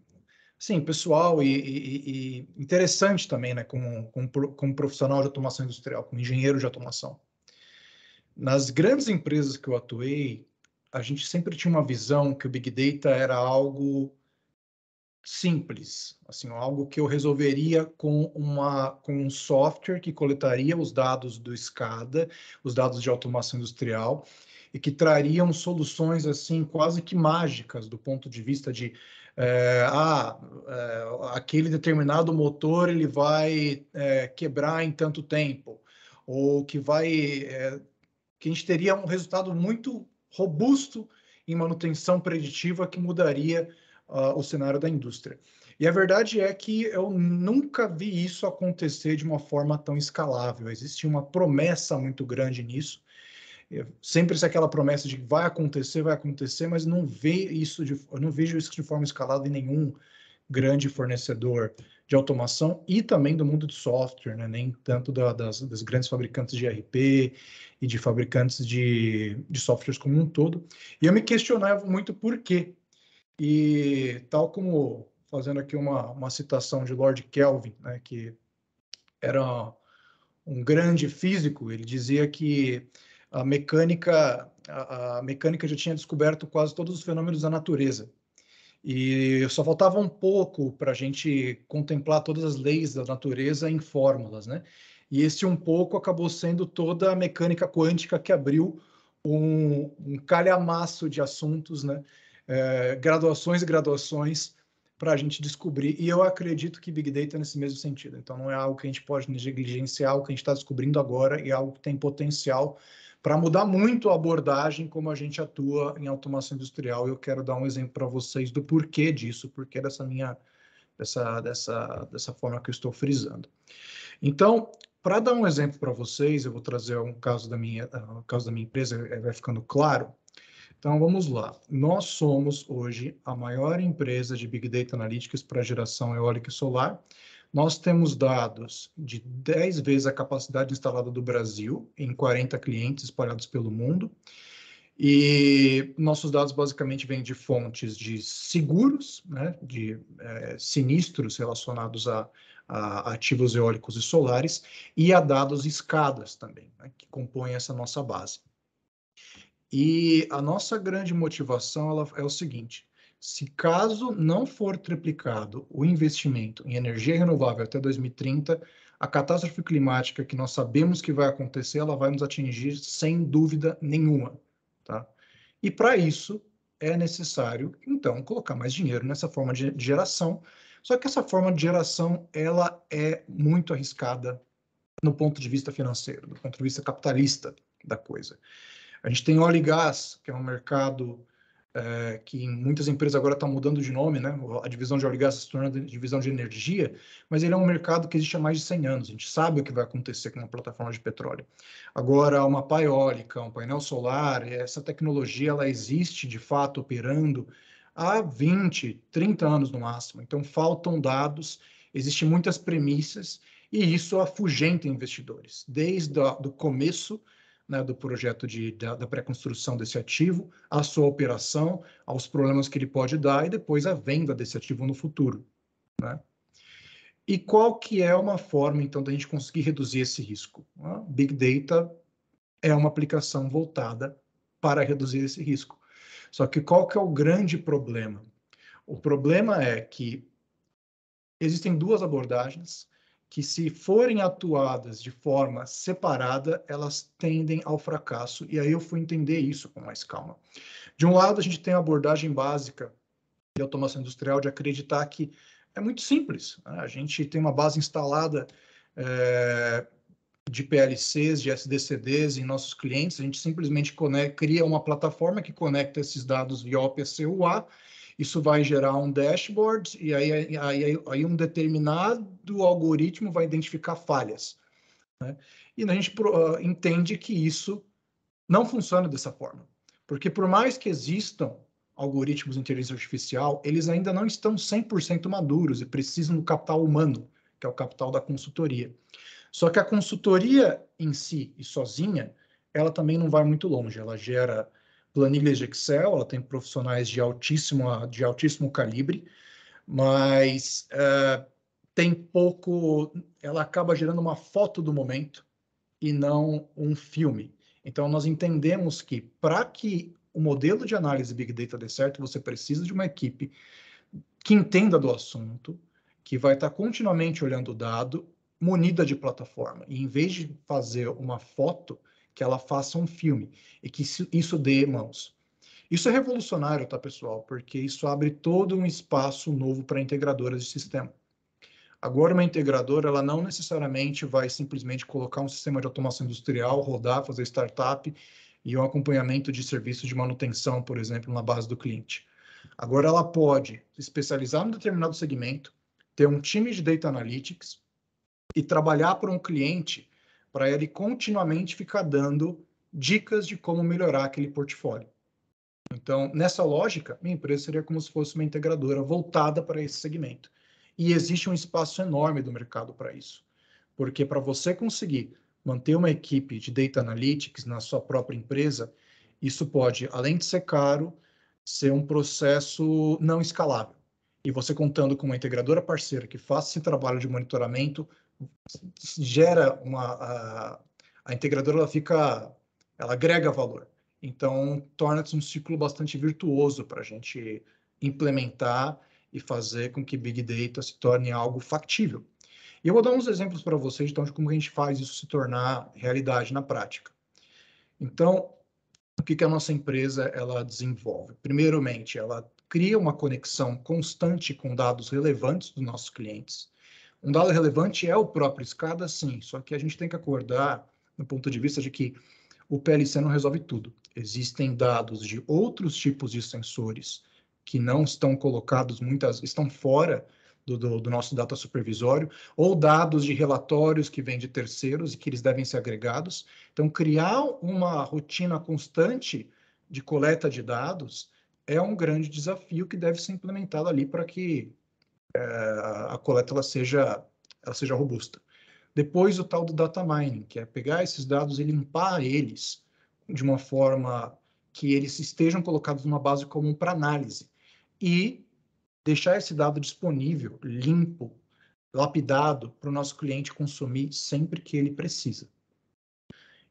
[SPEAKER 3] sim, pessoal e interessante também, né, como profissional de automação industrial, como engenheiro de automação. Nas grandes empresas que eu atuei, a gente sempre tinha uma visão que o Big Data era algo simples, assim, algo que eu resolveria com um software que coletaria os dados do SCADA, os dados de automação industrial, e que trariam soluções assim quase que mágicas do ponto de vista de aquele determinado motor ele vai quebrar em tanto tempo, ou que que a gente teria um resultado muito robusto em manutenção preditiva que mudaria o cenário da indústria. E a verdade é que eu nunca vi isso acontecer de uma forma tão escalável. Existe uma promessa muito grande nisso. Sempre se aquela promessa de que vai acontecer, mas não eu não vejo isso de forma escalada em nenhum grande fornecedor de automação e também do mundo de software, né? Nem tanto das grandes fabricantes de ERP e de fabricantes de softwares como um todo. E eu me questionava muito por quê. E tal como, fazendo aqui uma citação de Lord Kelvin, né, que era um grande físico, ele dizia que a mecânica já tinha descoberto quase todos os fenômenos da natureza. E só faltava um pouco para a gente contemplar todas as leis da natureza em fórmulas, né? E esse um pouco acabou sendo toda a mecânica quântica que abriu um calhamaço de assuntos, né? Graduações e graduações para a gente descobrir. E eu acredito que Big Data é nesse mesmo sentido. Então, não é algo que a gente pode negligenciar, algo que a gente está descobrindo agora e algo que tem potencial para mudar muito a abordagem como a gente atua em automação industrial. Eu quero dar um exemplo para vocês do porquê disso, porquê dessa minha dessa forma que eu estou frisando. Então, para dar um exemplo para vocês, eu vou trazer um caso da minha empresa, vai ficando claro. Então, vamos lá. Nós somos, hoje, a maior empresa de Big Data Analytics para geração eólica e solar. Nós temos dados de 10 vezes a capacidade instalada do Brasil, em 40 clientes espalhados pelo mundo. E nossos dados basicamente vêm de fontes de seguros, né, de sinistros relacionados a ativos eólicos e solares, e a dados escadas também, né, que compõem essa nossa base. E a nossa grande motivação é o seguinte: se caso não for triplicado o investimento em energia renovável até 2030, a catástrofe climática que nós sabemos que vai acontecer, ela vai nos atingir sem dúvida nenhuma, tá? E para isso é necessário, então, colocar mais dinheiro nessa forma de geração. Só que essa forma de geração, ela é muito arriscada no ponto de vista financeiro, do ponto de vista capitalista da coisa. A gente tem óleo e gás, que é um mercado que muitas empresas agora estão mudando de nome, né? A divisão de óleo e gás se torna divisão de energia, mas ele é um mercado que existe há mais de 100 anos. A gente sabe o que vai acontecer com uma plataforma de petróleo. Agora, uma pá eólica, um painel solar, essa tecnologia, ela existe, de fato, operando há 20, 30 anos no máximo. Então, faltam dados, existem muitas premissas, e isso afugenta investidores. Desde o começo, né, do projeto da pré-construção desse ativo, a sua operação, aos problemas que ele pode dar e depois a venda desse ativo no futuro, né? E qual que é uma forma, então, da gente conseguir reduzir esse risco? Big Data é uma aplicação voltada para reduzir esse risco. Só que qual que é o grande problema? O problema é que existem duas abordagens que, se forem atuadas de forma separada, elas tendem ao fracasso. E aí eu fui entender isso com mais calma. De um lado, a gente tem a abordagem básica de automação industrial, de acreditar que é muito simples, né? A gente tem uma base instalada de PLCs, de SDCDs em nossos clientes, a gente simplesmente cria uma plataforma que conecta esses dados via OPC-UA. Isso vai gerar um dashboard e aí um determinado algoritmo vai identificar falhas, né? E a gente entende que isso não funciona dessa forma, porque por mais que existam algoritmos de inteligência artificial, eles ainda não estão 100% maduros e precisam do capital humano, que é o capital da consultoria. Só que a consultoria em si e sozinha, ela também não vai muito longe. Ela gera planilhas de Excel, ela tem profissionais de altíssimo calibre, mas tem pouco, ela acaba gerando uma foto do momento e não um filme. Então, nós entendemos que para que o modelo de análise Big Data dê certo, você precisa de uma equipe que entenda do assunto, que vai estar continuamente olhando o dado, munida de plataforma. E em vez de fazer uma foto, que ela faça um filme e que isso dê mãos. Isso é revolucionário, tá, pessoal? Porque isso abre todo um espaço novo para integradoras de sistema. Agora, uma integradora, ela não necessariamente vai simplesmente colocar um sistema de automação industrial, rodar, fazer startup e um acompanhamento de serviços de manutenção, por exemplo, na base do cliente. Agora, ela pode se especializar num determinado segmento, ter um time de Data Analytics e trabalhar para um cliente para ele continuamente ficar dando dicas de como melhorar aquele portfólio. Então, nessa lógica, minha empresa seria como se fosse uma integradora voltada para esse segmento. E existe um espaço enorme do mercado para isso. Porque para você conseguir manter uma equipe de Data Analytics na sua própria empresa, isso pode, além de ser caro, ser um processo não escalável. E você contando com uma integradora parceira que faça esse trabalho de monitoramento, gera a integradora, ela agrega valor. Então, torna-se um ciclo bastante virtuoso para a gente implementar e fazer com que Big Data se torne algo factível. E eu vou dar uns exemplos para vocês, então, de como a gente faz isso se tornar realidade na prática. Então, o que a nossa empresa ela desenvolve? Primeiramente, ela cria uma conexão constante com dados relevantes dos nossos clientes. Um dado relevante é o próprio SCADA, sim, só que a gente tem que acordar no ponto de vista de que o PLC não resolve tudo. Existem dados de outros tipos de sensores que não estão colocados, estão fora do nosso data supervisório, ou dados de relatórios que vêm de terceiros e que eles devem ser agregados. Então, criar uma rotina constante de coleta de dados é um grande desafio que deve ser implementado ali para que a coleta ela seja robusta. Depois, o tal do data mining, que é pegar esses dados e limpar eles de uma forma que eles estejam colocados numa base comum para análise e deixar esse dado disponível, limpo, lapidado para o nosso cliente consumir sempre que ele precisa.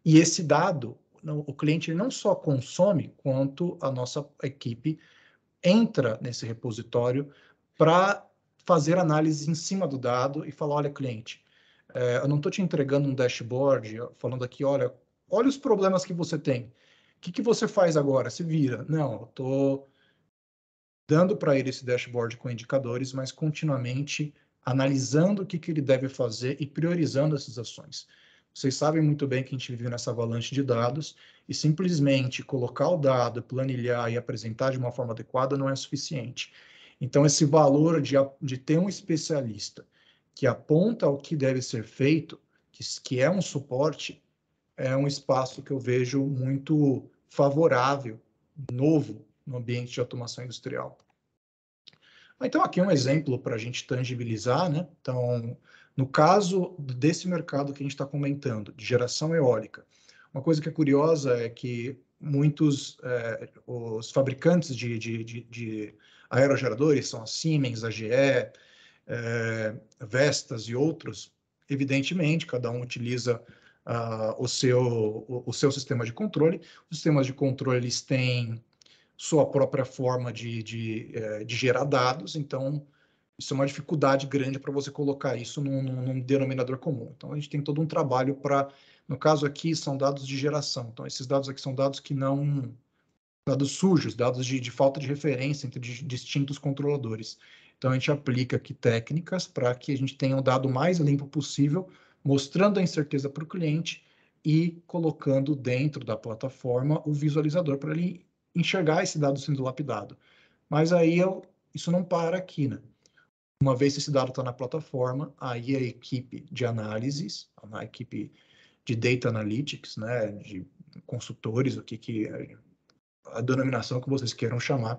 [SPEAKER 3] E esse dado, o cliente não só consome, quanto a nossa equipe entra nesse repositório para fazer análise em cima do dado e falar, olha, cliente, eu não estou te entregando um dashboard falando aqui, olha os problemas que você tem. O que você faz agora? Se vira. Não, eu estou dando para ele esse dashboard com indicadores, mas continuamente analisando o que ele deve fazer e priorizando essas ações. Vocês sabem muito bem que a gente vive nessa avalanche de dados e simplesmente colocar o dado, planilhar e apresentar de uma forma adequada não é suficiente. Então, esse valor de ter um especialista que aponta o que deve ser feito, que é um suporte, é um espaço que eu vejo muito favorável, novo, no ambiente de automação industrial. Então, aqui um exemplo para a gente tangibilizar, né? Então, no caso desse mercado que a gente está comentando, de geração eólica, uma coisa que é curiosa é que muitos os fabricantes de aerogeradores, são a Siemens, a GE, Vestas e outros, evidentemente, cada um utiliza o seu sistema de controle. Os sistemas de controle eles têm sua própria forma de gerar dados, então isso é uma dificuldade grande para você colocar isso num denominador comum. Então, a gente tem todo um trabalho para, no caso aqui, são dados de geração. Então, esses dados aqui são dados que não, dados sujos, dados de falta de referência entre distintos controladores. Então, a gente aplica aqui técnicas para que a gente tenha um dado mais limpo possível, mostrando a incerteza para o cliente e colocando dentro da plataforma o visualizador para ele enxergar esse dado sendo lapidado. Mas aí isso não para aqui, né? Uma vez esse dado está na plataforma, aí a equipe de análises, a equipe de data analytics, né, de consultores, a denominação que vocês queiram chamar,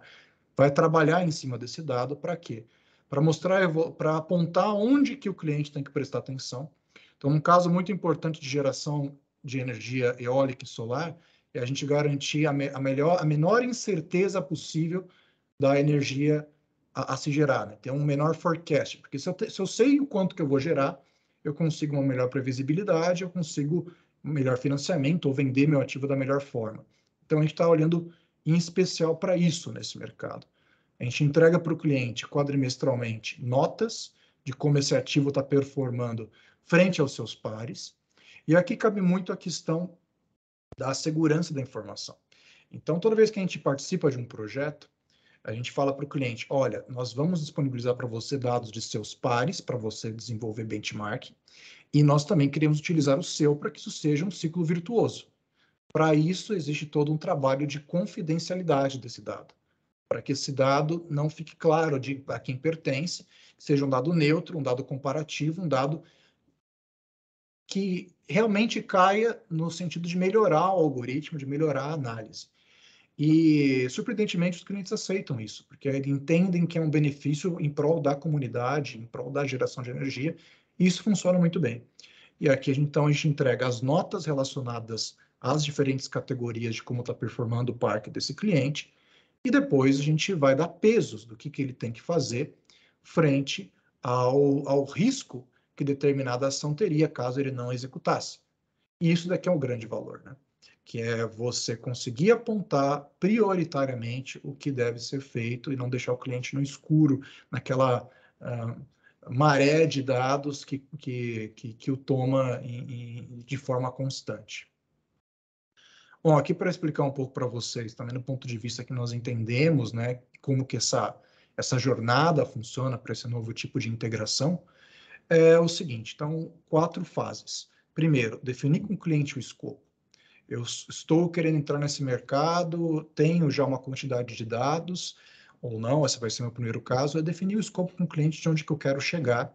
[SPEAKER 3] vai trabalhar em cima desse dado para quê? Para mostrar, para apontar onde que o cliente tem que prestar atenção. Então, um caso muito importante de geração de energia eólica e solar é a gente garantir a menor incerteza possível da energia a se gerar, né? Ter um menor forecast, porque se eu sei o quanto que eu vou gerar, eu consigo uma melhor previsibilidade, eu consigo um melhor financiamento ou vender meu ativo da melhor forma. Então, a gente está olhando em especial para isso nesse mercado. A gente entrega para o cliente quadrimestralmente notas de como esse ativo está performando frente aos seus pares. E aqui cabe muito a questão da segurança da informação. Então, toda vez que a gente participa de um projeto, a gente fala para o cliente, olha, nós vamos disponibilizar para você dados de seus pares, para você desenvolver benchmark, e nós também queremos utilizar o seu para que isso seja um ciclo virtuoso. Para isso, existe todo um trabalho de confidencialidade desse dado, para que esse dado não fique claro a quem pertence, seja um dado neutro, um dado comparativo, um dado que realmente caia no sentido de melhorar o algoritmo, de melhorar a análise. E, surpreendentemente, os clientes aceitam isso, porque eles entendem que é um benefício em prol da comunidade, em prol da geração de energia, e isso funciona muito bem. E aqui, então, a gente entrega as notas relacionadas às diferentes categorias de como está performando o parque desse cliente, e depois a gente vai dar pesos do que ele tem que fazer frente ao risco que determinada ação teria caso ele não executasse. E isso daqui é um grande valor, né? Que é você conseguir apontar prioritariamente o que deve ser feito e não deixar o cliente no escuro, naquela maré de dados que o toma de forma constante. Bom, aqui para explicar um pouco para vocês, também do ponto de vista que nós entendemos, né, como que essa jornada funciona para esse novo tipo de integração, é o seguinte, então, 4 fases. Primeiro, definir com o cliente o escopo. Eu estou querendo entrar nesse mercado, tenho já uma quantidade de dados, ou não, esse vai ser o meu primeiro caso, é definir o escopo com o cliente de onde que eu quero chegar,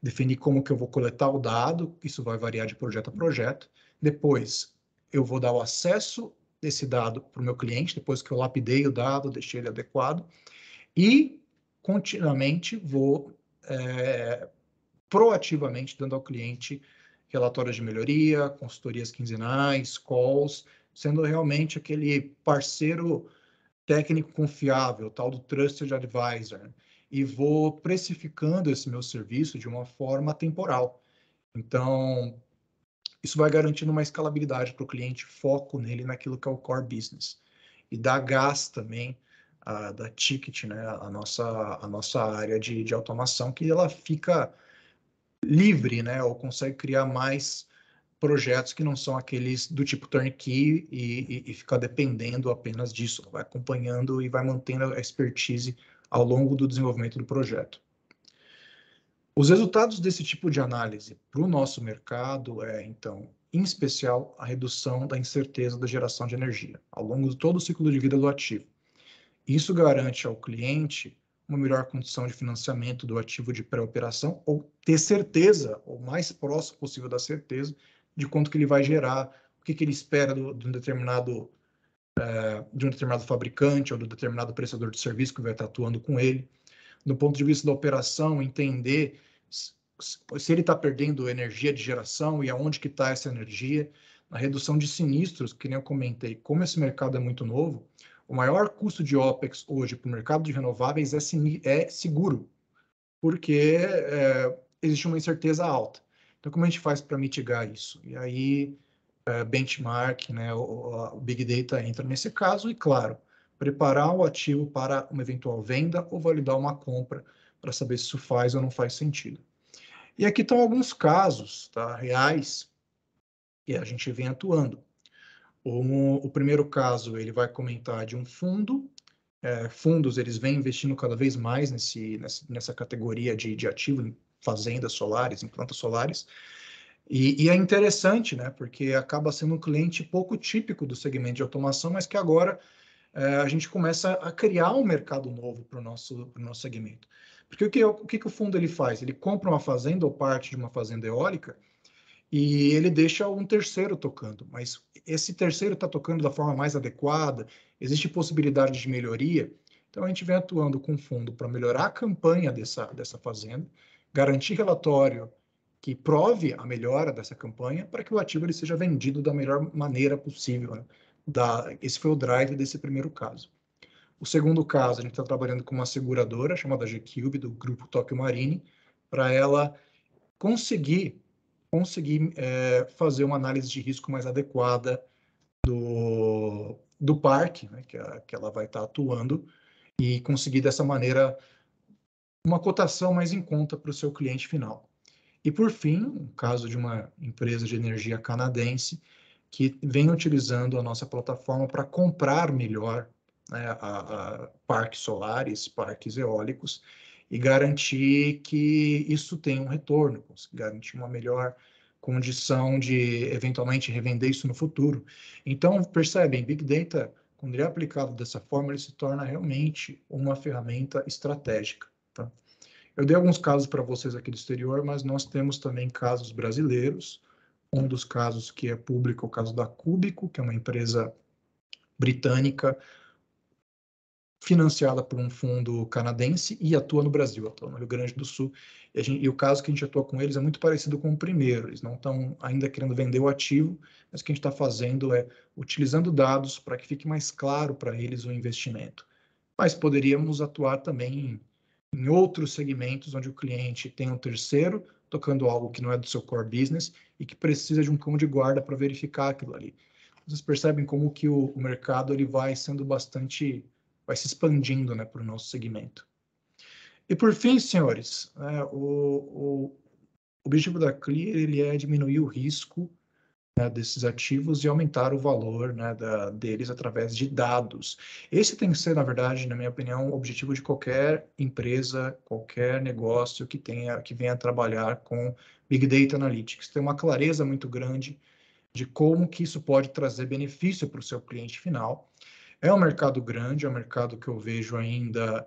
[SPEAKER 3] definir como que eu vou coletar o dado, isso vai variar de projeto a projeto. Depois, eu vou dar o acesso desse dado para o meu cliente, depois que eu lapidei o dado, deixei ele adequado, e continuamente vou proativamente dando ao cliente relatórios de melhoria, consultorias quinzenais, calls, sendo realmente aquele parceiro técnico confiável, tal do Trusted Advisor, e vou precificando esse meu serviço de uma forma temporal. Então, isso vai garantindo uma escalabilidade para o cliente, foco nele naquilo que é o core business. E dá gás também da ticket, né, a nossa área de automação, que ela fica livre, né, ou consegue criar mais projetos que não são aqueles do tipo turnkey e ficar dependendo apenas disso, vai acompanhando e vai mantendo a expertise ao longo do desenvolvimento do projeto. Os resultados desse tipo de análise para o nosso mercado então, em especial, a redução da incerteza da geração de energia ao longo de todo o ciclo de vida do ativo. Isso garante ao cliente uma melhor condição de financiamento do ativo de pré-operação ou ter certeza, ou mais próximo possível da certeza, de quanto que ele vai gerar, o que ele espera de um determinado fabricante ou de um determinado prestador de serviço que vai estar atuando com ele. Do ponto de vista da operação, entender se ele está perdendo energia de geração e aonde que está essa energia. A redução de sinistros, que nem eu comentei, como esse mercado é muito novo, o maior custo de OPEX hoje para o mercado de renováveis é seguro, porque existe uma incerteza alta. Então, como a gente faz para mitigar isso? E aí, benchmark, né, o Big Data entra nesse caso e, claro, preparar o ativo para uma eventual venda ou validar uma compra para saber se isso faz ou não faz sentido. E aqui estão alguns casos reais que a gente vem atuando. O primeiro caso, ele vai comentar de um fundo. Fundos, eles vêm investindo cada vez mais nessa categoria de ativo, em fazendas solares, em plantas solares. E é interessante, né? Porque acaba sendo um cliente pouco típico do segmento de automação, mas que agora a gente começa a criar um mercado novo para o nosso segmento. Porque o que o fundo ele faz? Ele compra uma fazenda ou parte de uma fazenda eólica e ele deixa um terceiro tocando, mas esse terceiro está tocando da forma mais adequada, existe possibilidade de melhoria, então a gente vem atuando com o fundo para melhorar a campanha dessa fazenda, garantir relatório que prove a melhora dessa campanha para que o ativo ele seja vendido da melhor maneira possível. Né? Esse foi o drive desse primeiro caso. O segundo caso, a gente está trabalhando com uma seguradora chamada G-Cube, do grupo Tokio Marine, para ela conseguir fazer uma análise de risco mais adequada do parque, né, que ela vai estar atuando, e conseguir dessa maneira uma cotação mais em conta para o seu cliente final. E por fim, o caso de uma empresa de energia canadense que vem utilizando a nossa plataforma para comprar melhor, né, a parques solares, parques eólicos, e garantir que isso tenha um retorno, garantir uma melhor condição de, eventualmente, revender isso no futuro. Então, percebem, Big Data, quando ele é aplicado dessa forma, ele se torna realmente uma ferramenta estratégica. Tá? Eu dei alguns casos para vocês aqui do exterior, mas nós temos também casos brasileiros. Um dos casos que é público é o caso da Cúbico, que é uma empresa britânica financiada por um fundo canadense e atua no Brasil, atua no Rio Grande do Sul. E o caso que a gente atua com eles é muito parecido com o primeiro. Eles não estão ainda querendo vender o ativo, mas o que a gente está fazendo é utilizando dados para que fique mais claro para eles o investimento. Mas poderíamos atuar também em outros segmentos onde o cliente tem um terceiro tocando algo que não é do seu core business e que precisa de um cão de guarda para verificar aquilo ali. Vocês percebem como que o mercado ele vai sendo bastante, vai se expandindo, né, para o nosso segmento. E por fim, senhores, o objetivo da Clear ele é diminuir o risco, né, desses ativos e aumentar o valor, né, deles através de dados. Esse tem que ser, na verdade, na minha opinião, o objetivo de qualquer empresa, qualquer negócio que venha trabalhar com Big Data Analytics. Ter uma clareza muito grande de como que isso pode trazer benefício para o seu cliente final. É um mercado grande, é um mercado que eu vejo ainda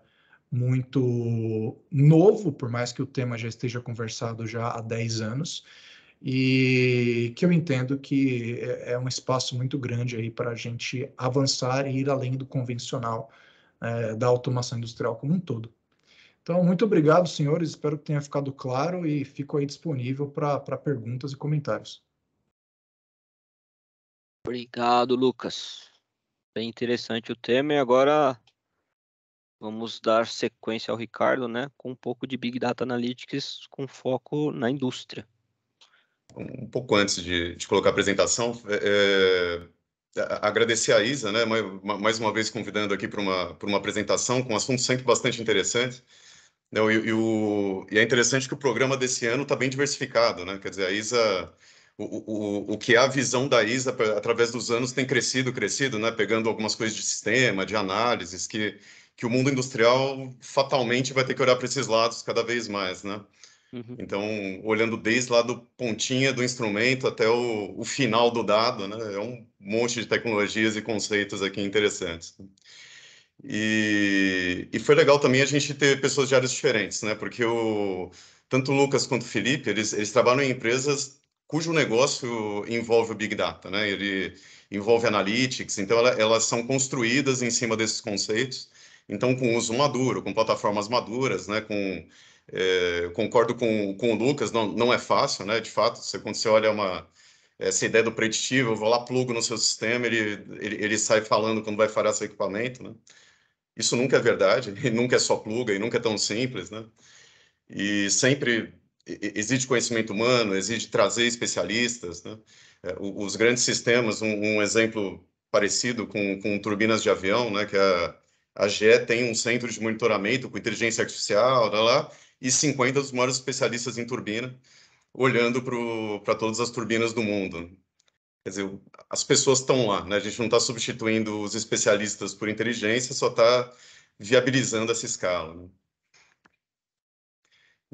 [SPEAKER 3] muito novo, por mais que o tema já esteja conversado já há 10 anos, e que eu entendo que é um espaço muito grande aí para a gente avançar e ir além do convencional, da automação industrial como um todo. Então, muito obrigado, senhores, espero que tenha ficado claro e fico aí disponível para perguntas e comentários.
[SPEAKER 1] Obrigado, Lucas. Bem interessante o tema e agora vamos dar sequência ao Ricardo, né, com um pouco de Big Data Analytics com foco na indústria.
[SPEAKER 4] Um pouco antes de colocar a apresentação, agradecer a Isa, né, mais uma vez convidando aqui para uma apresentação com um assunto sempre bastante interessante. E é interessante que o programa desse ano está bem diversificado, né? Quer dizer, a Isa, o que é a visão da Isa através dos anos tem crescido, né? Pegando algumas coisas de sistema, de análises, que o mundo industrial fatalmente vai ter que olhar para esses lados cada vez mais, né?
[SPEAKER 1] Uhum.
[SPEAKER 4] Então, olhando desde lá do pontinha do instrumento até o final do dado, né? É um monte de tecnologias e conceitos aqui interessantes. E foi legal também a gente ter pessoas de áreas diferentes, né? Porque tanto o Lucas quanto o Felipe, eles trabalham em empresas cujo negócio envolve o Big Data, né? Ele envolve analytics, então elas são construídas em cima desses conceitos. Então, com uso maduro, com plataformas maduras, né? Concordo com o Lucas, não é fácil, né? De fato, quando você olha essa ideia do preditivo, eu vou lá, plugo no seu sistema, ele sai falando quando vai falhar seu equipamento, né? Isso nunca é verdade, e nunca é só pluga, e nunca é tão simples, né? E sempre exige conhecimento humano, exige trazer especialistas, né? Os grandes sistemas, um exemplo parecido com turbinas de avião, né? Que a GE tem um centro de monitoramento com inteligência artificial, lá, e 50 dos maiores especialistas em turbina, olhando para todas as turbinas do mundo. Quer dizer, as pessoas estão lá, né? A gente não está substituindo os especialistas por inteligência, só está viabilizando essa escala, né?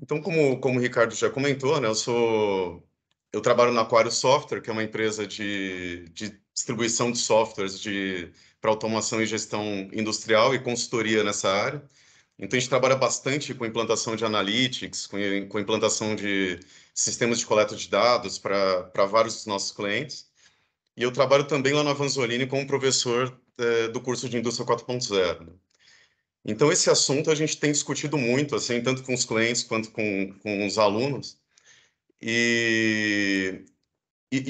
[SPEAKER 4] Então, como o Ricardo já comentou, né? Eu trabalho na Aquário Software, que é uma empresa de distribuição de softwares para automação e gestão industrial e consultoria nessa área. Então, a gente trabalha bastante com implantação de analytics, com implantação de sistemas de coleta de dados para vários dos nossos clientes. E eu trabalho também lá na Vanzolini como professor do curso de Indústria 4.0. Então, esse assunto a gente tem discutido muito, assim, tanto com os clientes quanto com os alunos. E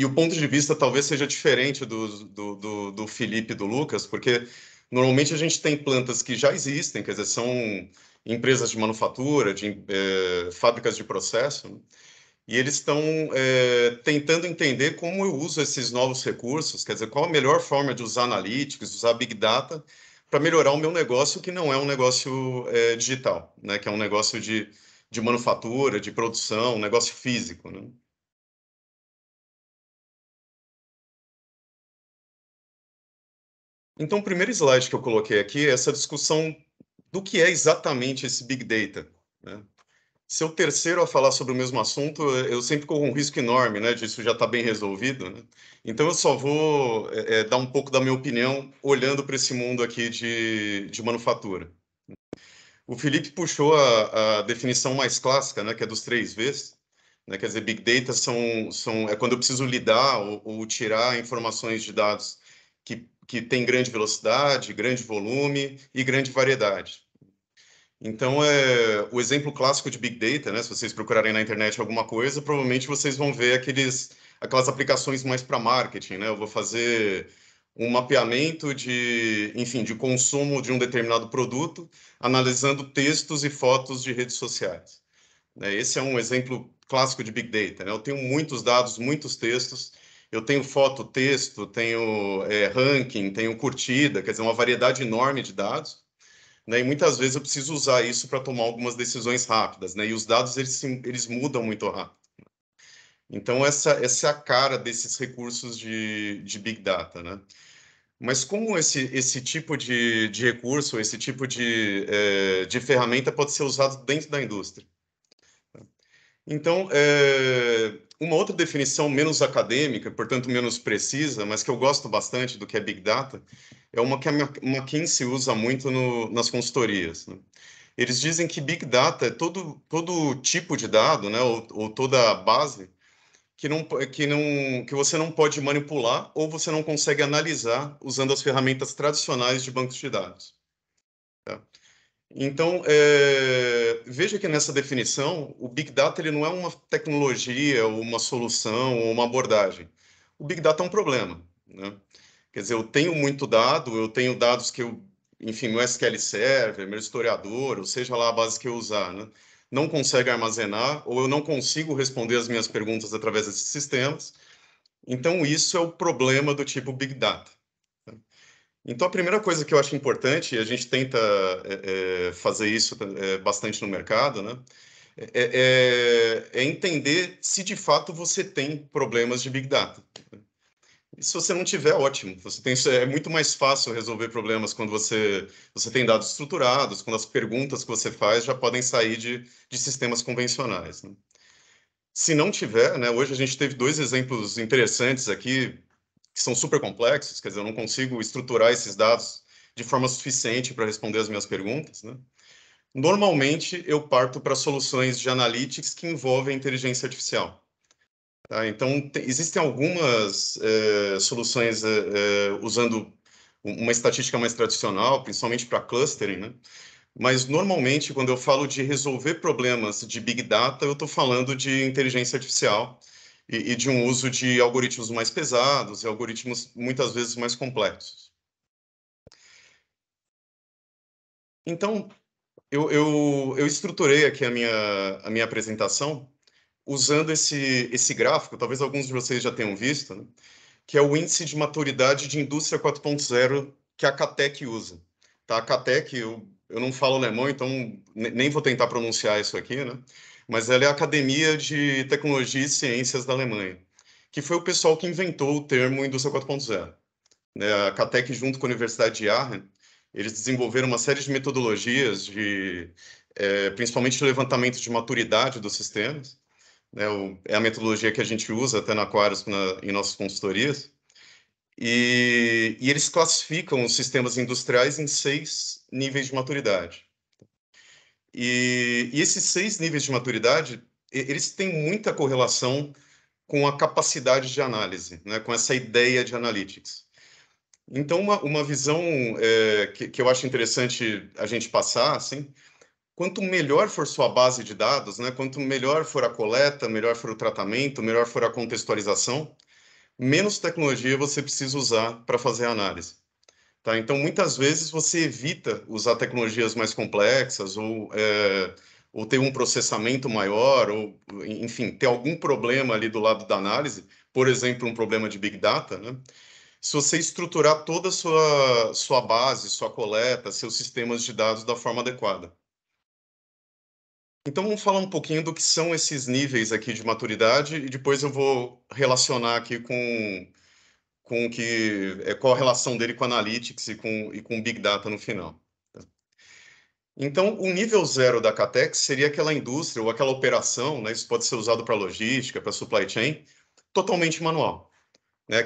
[SPEAKER 4] o ponto de vista talvez seja diferente do Felipe e do Lucas, porque normalmente a gente tem plantas que já existem, quer dizer, são empresas de manufatura, fábricas de processo, né? E eles estão tentando entender como eu uso esses novos recursos, quer dizer, qual a melhor forma de usar analytics, usar Big Data, para melhorar o meu negócio, que não é um negócio digital, né? Que é um negócio de manufatura, de produção, um negócio físico, né? Então, o primeiro slide que eu coloquei aqui é essa discussão do que é exatamente esse Big Data, né? Ser o terceiro a falar sobre o mesmo assunto, eu sempre corro um risco enorme, né, disso já está bem resolvido, né? Então eu só vou dar um pouco da minha opinião olhando para esse mundo aqui de manufatura. O Felipe puxou a definição mais clássica, né, que é dos 3 Vs, né? Quer dizer, Big Data é quando eu preciso lidar ou tirar informações de dados que têm grande velocidade, grande volume e grande variedade. Então, o exemplo clássico de Big Data, né? Se vocês procurarem na internet alguma coisa, provavelmente vocês vão ver aquelas aplicações mais para marketing, né? Eu vou fazer um mapeamento enfim, de consumo de um determinado produto, analisando textos e fotos de redes sociais, né? Esse é um exemplo clássico de Big Data, né? Eu tenho muitos dados, muitos textos, eu tenho foto, texto, tenho ranking, tenho curtida, quer dizer, uma variedade enorme de dados, né? E muitas vezes eu preciso usar isso para tomar algumas decisões rápidas, né? E os dados eles mudam muito rápido. Então essa é a cara desses recursos de Big Data, né? Mas como esse tipo de recurso, esse tipo de ferramenta pode ser usado dentro da indústria? Então, Uma outra definição menos acadêmica, portanto menos precisa, mas que eu gosto bastante do que é Big Data, é uma que a McKinsey usa muito nas consultorias, né? Eles dizem que Big Data é todo tipo de dado, né, ou toda base que você não pode manipular ou você não consegue analisar usando as ferramentas tradicionais de bancos de dados. Tá? Então, veja que nessa definição, o Big Data ele não é uma tecnologia, ou uma solução, ou uma abordagem. O Big Data é um problema, né? Quer dizer, eu tenho muito dado, eu tenho dados que enfim, meu SQL Server, meu historiador, ou seja lá a base que eu usar, né? Não consegue armazenar, ou eu não consigo responder as minhas perguntas através desses sistemas. Então, isso é o problema do tipo Big Data. Então, a primeira coisa que eu acho importante, e a gente tenta fazer isso bastante no mercado, né, é entender se de fato você tem problemas de Big Data. E se você não tiver, ótimo. É muito mais fácil resolver problemas quando você tem dados estruturados, quando as perguntas que você faz já podem sair de sistemas convencionais, né? Se não tiver, né, hoje a gente teve 2 exemplos interessantes aqui, que são super complexos, quer dizer, eu não consigo estruturar esses dados de forma suficiente para responder as minhas perguntas, né? Normalmente, eu parto para soluções de analytics que envolvem inteligência artificial. Tá? Então, existem algumas soluções usando uma estatística mais tradicional, principalmente para clustering, né? Mas, normalmente, quando eu falo de resolver problemas de Big Data, eu estou falando de inteligência artificial e de um uso de algoritmos mais pesados e algoritmos, muitas vezes, mais complexos. Então, eu estruturei aqui a minha apresentação usando esse gráfico, talvez alguns de vocês já tenham visto, né? Que é o índice de maturidade de indústria 4.0 que a CATEC usa. Tá? A CATEC, eu não falo alemão, então nem vou tentar pronunciar isso aqui, né? Mas ela é a Academia de Tecnologia e Ciências da Alemanha, que foi o pessoal que inventou o termo indústria 4.0. Né? A CATEC, junto com a Universidade de Aachen, eles desenvolveram uma série de metodologias principalmente de levantamento de maturidade dos sistemas, né? É a metodologia que a gente usa até na Aquarius em nossas consultorias. E eles classificam os sistemas industriais em 6 níveis de maturidade. E esses 6 níveis de maturidade, eles têm muita correlação com a capacidade de análise, né? Com essa ideia de analytics. Então, uma visão que eu acho interessante a gente passar, assim, quanto melhor for sua base de dados, né? Quanto melhor for a coleta, melhor for o tratamento, melhor for a contextualização, menos tecnologia você precisa usar para fazer a análise. Tá? Então, muitas vezes você evita usar tecnologias mais complexas ou ter um processamento maior, ou, enfim, ter algum problema ali do lado da análise, por exemplo, um problema de Big Data, né? Se você estruturar toda a sua base, sua coleta, seus sistemas de dados da forma adequada. Então, vamos falar um pouquinho do que são esses níveis aqui de maturidade e depois eu vou relacionar aqui com qual a relação dele com Analytics e com Big Data no final. Então, o nível 0 da CATEX seria aquela indústria ou aquela operação, né, isso pode ser usado para logística, para supply chain, totalmente manual. Né,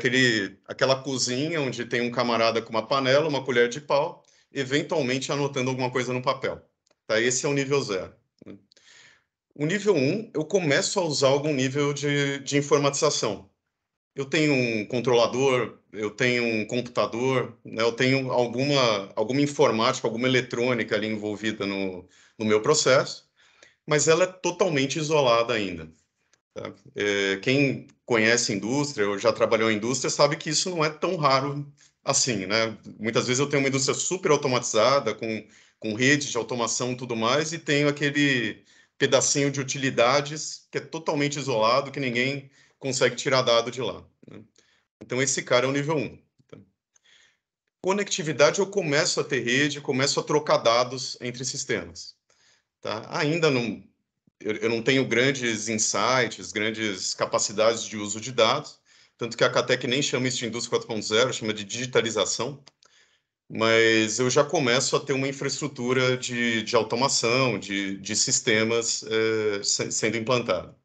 [SPEAKER 4] aquela cozinha onde tem um camarada com uma panela, uma colher de pau, eventualmente anotando alguma coisa no papel. Tá? Esse é o nível 0. Né? O nível 1, eu começo a usar algum nível de informatização. Eu tenho um controlador, eu tenho um computador, né, eu tenho alguma informática, alguma eletrônica ali envolvida no meu processo, mas ela é totalmente isolada ainda. Tá? Quem conhece indústria ou já trabalhou em indústria sabe que isso não é tão raro assim, né? Muitas vezes eu tenho uma indústria super automatizada, com rede de automação e tudo mais, e tenho aquele pedacinho de utilidades que é totalmente isolado, que ninguém consegue tirar dado de lá. Né? Então, esse cara é o nível 1. Tá? Conectividade, eu começo a ter rede, começo a trocar dados entre sistemas. Tá? Ainda não... Eu não tenho grandes insights, grandes capacidades de uso de dados, tanto que a CATEC nem chama isso de indústria 4.0, chama de digitalização, mas eu já começo a ter uma infraestrutura de automação, de sistemas sendo implantada.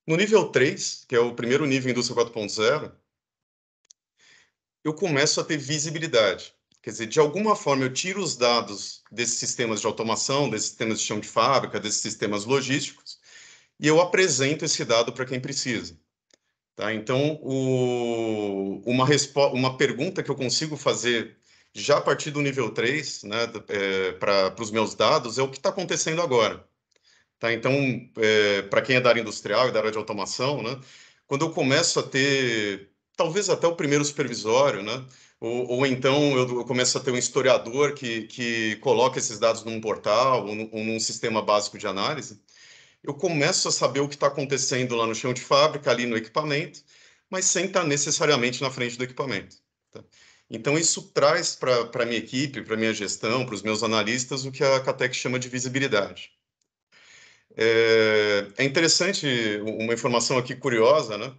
[SPEAKER 4] No nível 3, que é o primeiro nível indústria 4.0, eu começo a ter visibilidade. Quer dizer, de alguma forma eu tiro os dados desses sistemas de automação, desses sistemas de chão de fábrica, desses sistemas logísticos, e eu apresento esse dado para quem precisa. Tá? Então, uma pergunta que eu consigo fazer já a partir do nível 3, né, para os meus dados, é o que está acontecendo agora. Tá? Então, para quem é da área industrial e da área de automação, né, quando eu começo a ter, talvez até o primeiro supervisório, né, ou então eu começo a ter um historiador que coloca esses dados num portal ou num sistema básico de análise, eu começo a saber o que está acontecendo lá no chão de fábrica, ali no equipamento, mas sem estar necessariamente na frente do equipamento. Tá? Então, isso traz para a minha equipe, para a minha gestão, para os meus analistas, o que a Catec chama de visibilidade. É interessante, uma informação aqui curiosa, né?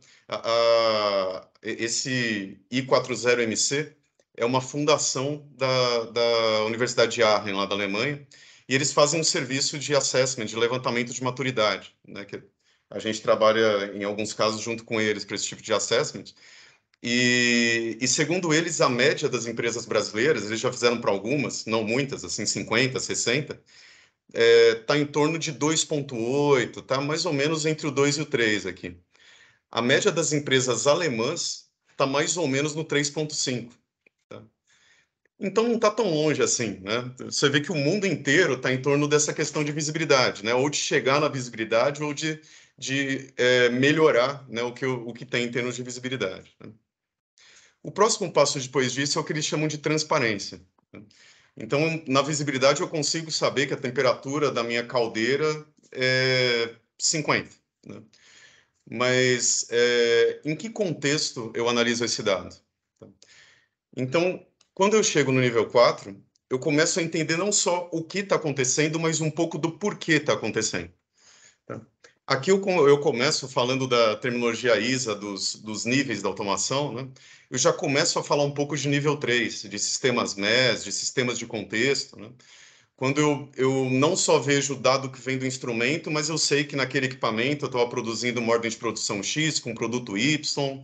[SPEAKER 4] Esse I40MC é uma fundação da Universidade de Aachen, lá da Alemanha, e eles fazem um serviço de assessment, de levantamento de maturidade, né? Que a gente trabalha, em alguns casos, junto com eles para esse tipo de assessment. E segundo eles, a média das empresas brasileiras, eles já fizeram para algumas, não muitas, assim, 50, 60, está em torno de 2,8, tá mais ou menos entre o 2 e o 3 aqui. A média das empresas alemãs está mais ou menos no 3,5. Tá? Então não está tão longe assim, né? Você vê que o mundo inteiro está em torno dessa questão de visibilidade, né? Ou de chegar na visibilidade ou de melhorar, né, o que tem em termos de visibilidade. Né? O próximo passo depois disso é o que eles chamam de transparência. Né? Então, na visibilidade, eu consigo saber que a temperatura da minha caldeira é 50. Né? Mas em que contexto eu analiso esse dado? Então, quando eu chego no nível 4, eu começo a entender não só o que está acontecendo, mas um pouco do porquê está acontecendo. Tá? Aqui eu começo falando da terminologia ISA, dos níveis da automação, né? Eu já começo a falar um pouco de nível 3, de sistemas MES, de sistemas de contexto, né? Quando eu não só vejo o dado que vem do instrumento, mas eu sei que naquele equipamento eu estava produzindo uma ordem de produção X com produto Y,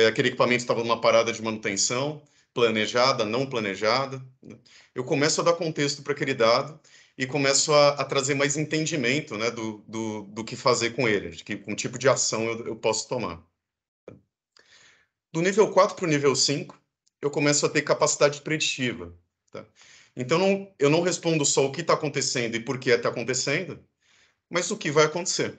[SPEAKER 4] aquele equipamento estava numa parada de manutenção, planejada, não planejada. Né? Eu começo a dar contexto para aquele dado e começo a trazer mais entendimento, né, do que fazer com ele, de com tipo de ação eu posso tomar. Do nível 4 para o nível 5, eu começo a ter capacidade preditiva. Tá? Então, eu não respondo só o que está acontecendo e por que está acontecendo, mas o que vai acontecer.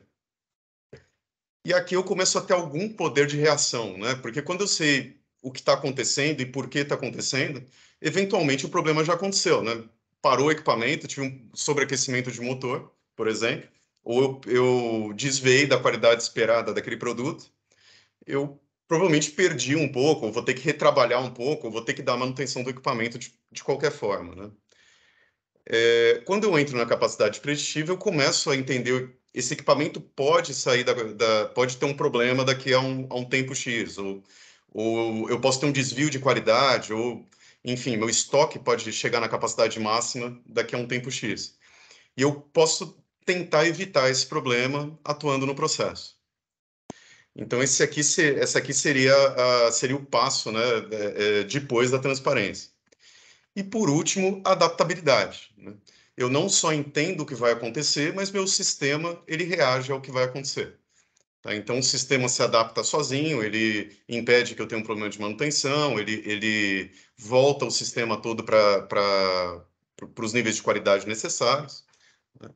[SPEAKER 4] E aqui eu começo a ter algum poder de reação, né? Porque quando eu sei o que está acontecendo e por que está acontecendo, eventualmente o problema já aconteceu, né? Parou o equipamento, tive um sobreaquecimento de motor, por exemplo, ou eu desviei da qualidade esperada daquele produto, eu provavelmente perdi um pouco, ou vou ter que retrabalhar um pouco, ou vou ter que dar manutenção do equipamento de qualquer forma, né? Quando eu entro na capacidade preditiva, eu começo a entender esse equipamento pode sair pode ter um problema daqui a um tempo X, ou eu posso ter um desvio de qualidade, ou, enfim, meu estoque pode chegar na capacidade máxima daqui a um tempo X. E eu posso tentar evitar esse problema atuando no processo. Então, essa aqui seria o passo, né, depois da transparência. E, por último, a adaptabilidade. Né? Eu não só entendo o que vai acontecer, mas meu sistema ele reage ao que vai acontecer. Tá? Então, o sistema se adapta sozinho, ele impede que eu tenha um problema de manutenção, ele volta o sistema todo para os níveis de qualidade necessários. Né?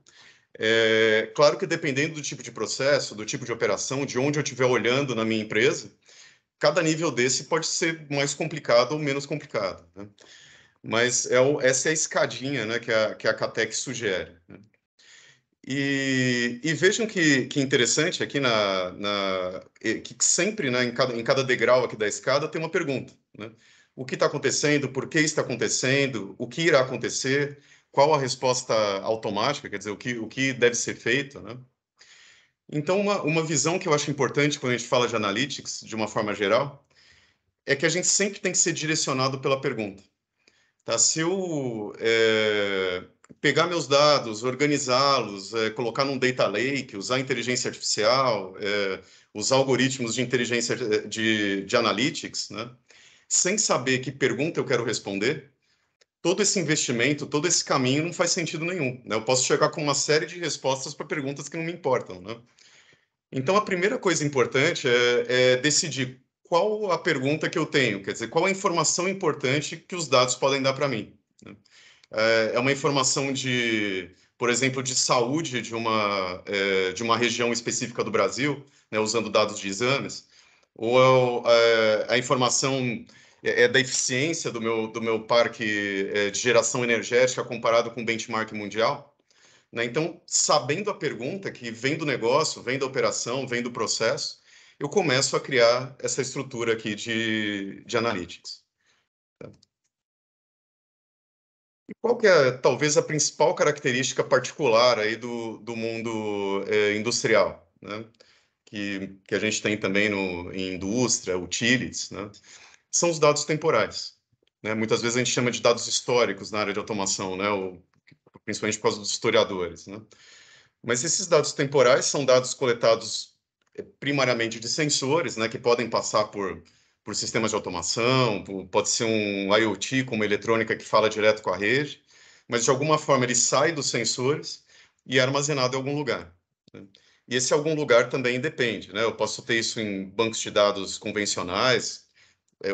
[SPEAKER 4] Claro que dependendo do tipo de processo, do tipo de operação, de onde eu estiver olhando na minha empresa, cada nível desse pode ser mais complicado ou menos complicado. Né? Mas essa é a escadinha, né, que a Catec sugere. Né? E vejam que interessante aqui que sempre, né, em cada degrau aqui da escada tem uma pergunta. Né? O que está acontecendo? Por que está acontecendo? O que irá acontecer? Qual a resposta automática? Quer dizer, o que deve ser feito? Né? Então, uma visão que eu acho importante quando a gente fala de analytics, de uma forma geral, é que a gente sempre tem que ser direcionado pela pergunta. Tá? Se eu pegar meus dados, organizá-los, colocar num data lake, usar inteligência artificial, usar algoritmos de inteligência de analytics, né? Sem saber que pergunta eu quero responder, todo esse investimento, todo esse caminho não faz sentido nenhum, né? Eu posso chegar com uma série de respostas para perguntas que não me importam, né? Então, a primeira coisa importante é decidir qual a pergunta que eu tenho, quer dizer, qual a informação importante que os dados podem dar para mim, né? É uma informação por exemplo, de saúde de uma região específica do Brasil, né, usando dados de exames, ou a informação da eficiência do meu parque de geração energética comparado com o benchmark mundial, né? Então, sabendo a pergunta que vem do negócio, vem da operação, vem do processo, eu começo a criar essa estrutura aqui de analytics. E qual que é, talvez, a principal característica particular aí do mundo industrial, né? Que a gente tem também em indústria, utilities, né? São os dados temporais, né? Muitas vezes a gente chama de dados históricos na área de automação, né? Principalmente por causa dos historiadores, né? Mas esses dados temporais são dados coletados primariamente de sensores, né? Que podem passar por sistemas de automação, pode ser um IoT com uma eletrônica que fala direto com a rede, mas de alguma forma ele sai dos sensores e é armazenado em algum lugar, né? E esse algum lugar também depende, né? Eu posso ter isso em bancos de dados convencionais,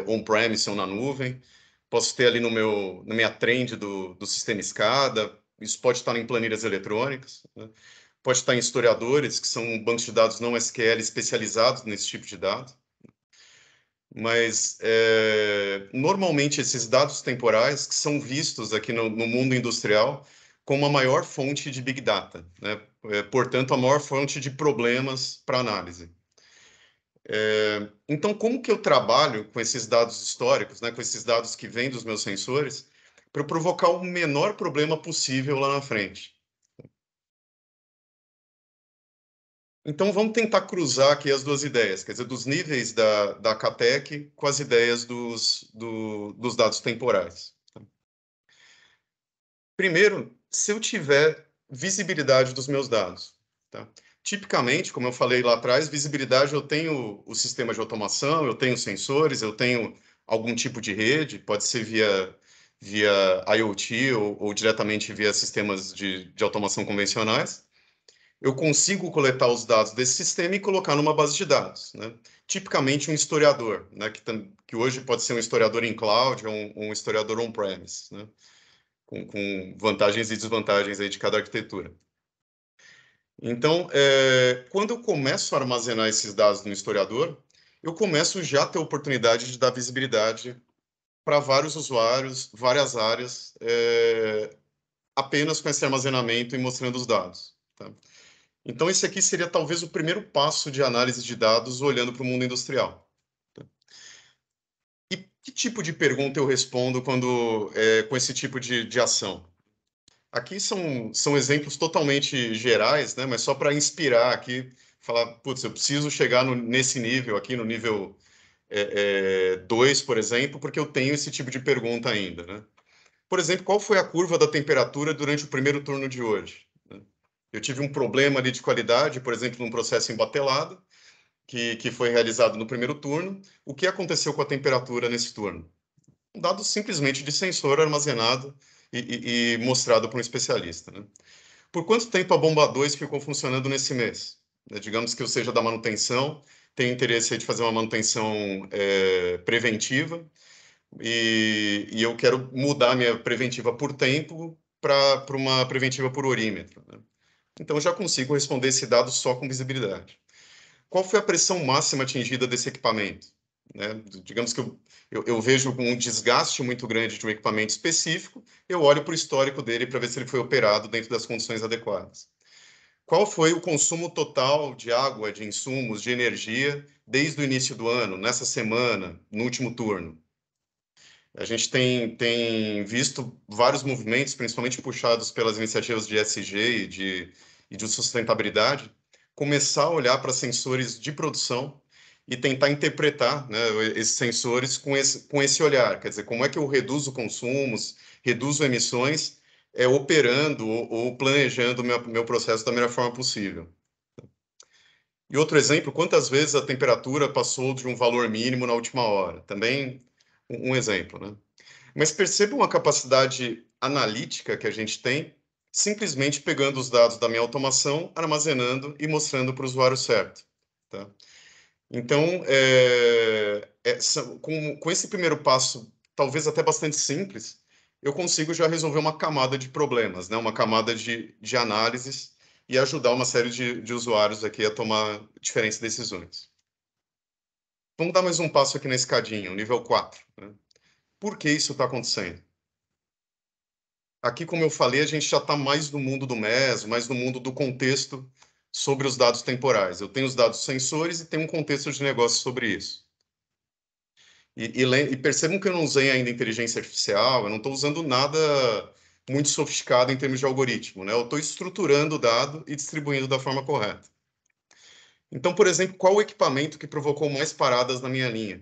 [SPEAKER 4] on-premise ou na nuvem, posso ter ali na minha trend do sistema SCADA, isso pode estar em planilhas eletrônicas, né? Pode estar em historiadores, que são bancos de dados não SQL especializados nesse tipo de dado. Mas, normalmente, esses dados temporais que são vistos aqui no mundo industrial como a maior fonte de Big Data, né? Portanto, a maior fonte de problemas para análise. Então, como que eu trabalho com esses dados históricos, né? Com esses dados que vêm dos meus sensores, para provocar o menor problema possível lá na frente? Então, vamos tentar cruzar aqui as duas ideias, quer dizer, dos níveis da CATEC com as ideias dos dados temporais. Primeiro, se eu tiver visibilidade dos meus dados, tá? Tipicamente, como eu falei lá atrás, visibilidade, eu tenho o sistema de automação, eu tenho sensores, eu tenho algum tipo de rede, pode ser via IoT ou diretamente via sistemas de automação convencionais. Eu consigo coletar os dados desse sistema e colocar numa base de dados, né? Tipicamente um historiador, né? Que hoje pode ser um historiador em cloud ou um historiador on-premise, né? Com vantagens e desvantagens aí de cada arquitetura. Então, quando eu começo a armazenar esses dados no historiador, eu começo já a ter oportunidade de dar visibilidade para vários usuários, várias áreas, apenas com esse armazenamento e mostrando os dados, tá? Então, esse aqui seria talvez o primeiro passo de análise de dados olhando para o mundo industrial. E que tipo de pergunta eu respondo com esse tipo de ação? Aqui são exemplos totalmente gerais, né? Mas só para inspirar aqui, falar, putz, eu preciso chegar nesse nível aqui, no nível 2, por exemplo, porque eu tenho esse tipo de pergunta ainda, né? Por exemplo, qual foi a curva da temperatura durante o primeiro turno de hoje? Eu tive um problema ali de qualidade, por exemplo, num processo embatelado, que foi realizado no primeiro turno. O que aconteceu com a temperatura nesse turno? Um dado simplesmente de sensor armazenado e mostrado para um especialista, né? Por quanto tempo a bomba 2 ficou funcionando nesse mês? Digamos que eu seja da manutenção, tenho interesse de fazer uma manutenção preventiva, e eu quero mudar minha preventiva por tempo para uma preventiva por orímetro, né? Então, eu já consigo responder esse dado só com visibilidade. Qual foi a pressão máxima atingida desse equipamento, né? Digamos que eu vejo um desgaste muito grande de um equipamento específico, eu olho para o histórico dele para ver se ele foi operado dentro das condições adequadas. Qual foi o consumo total de água, de insumos, de energia desde o início do ano, nessa semana, no último turno? A gente tem visto vários movimentos, principalmente puxados pelas iniciativas de ESG e de sustentabilidade, começar a olhar para sensores de produção e tentar interpretar, né, esses sensores com esse olhar. Quer dizer, como é que eu reduzo consumos, reduzo emissões, operando ou planejando meu processo da melhor forma possível. E outro exemplo, quantas vezes a temperatura passou de um valor mínimo na última hora? Também um exemplo, né? Mas percebam a capacidade analítica que a gente tem, simplesmente pegando os dados da minha automação, armazenando e mostrando para o usuário certo. Tá? Então, com esse primeiro passo, talvez até bastante simples, eu consigo já resolver uma camada de problemas, né? Uma camada de análises e ajudar uma série de usuários aqui a tomar diferentes decisões. Vamos dar mais um passo aqui na escadinha, o nível 4. Né? Por que isso está acontecendo? Aqui, como eu falei, a gente já está mais no mundo do MES, mais no mundo do contexto sobre os dados temporais. Eu tenho os dados sensores e tenho um contexto de negócio sobre isso. E percebam que eu não usei ainda inteligência artificial, eu não estou usando nada muito sofisticado em termos de algoritmo, né? Eu estou estruturando o dado e distribuindo da forma correta. Então, por exemplo, qual o equipamento que provocou mais paradas na minha linha?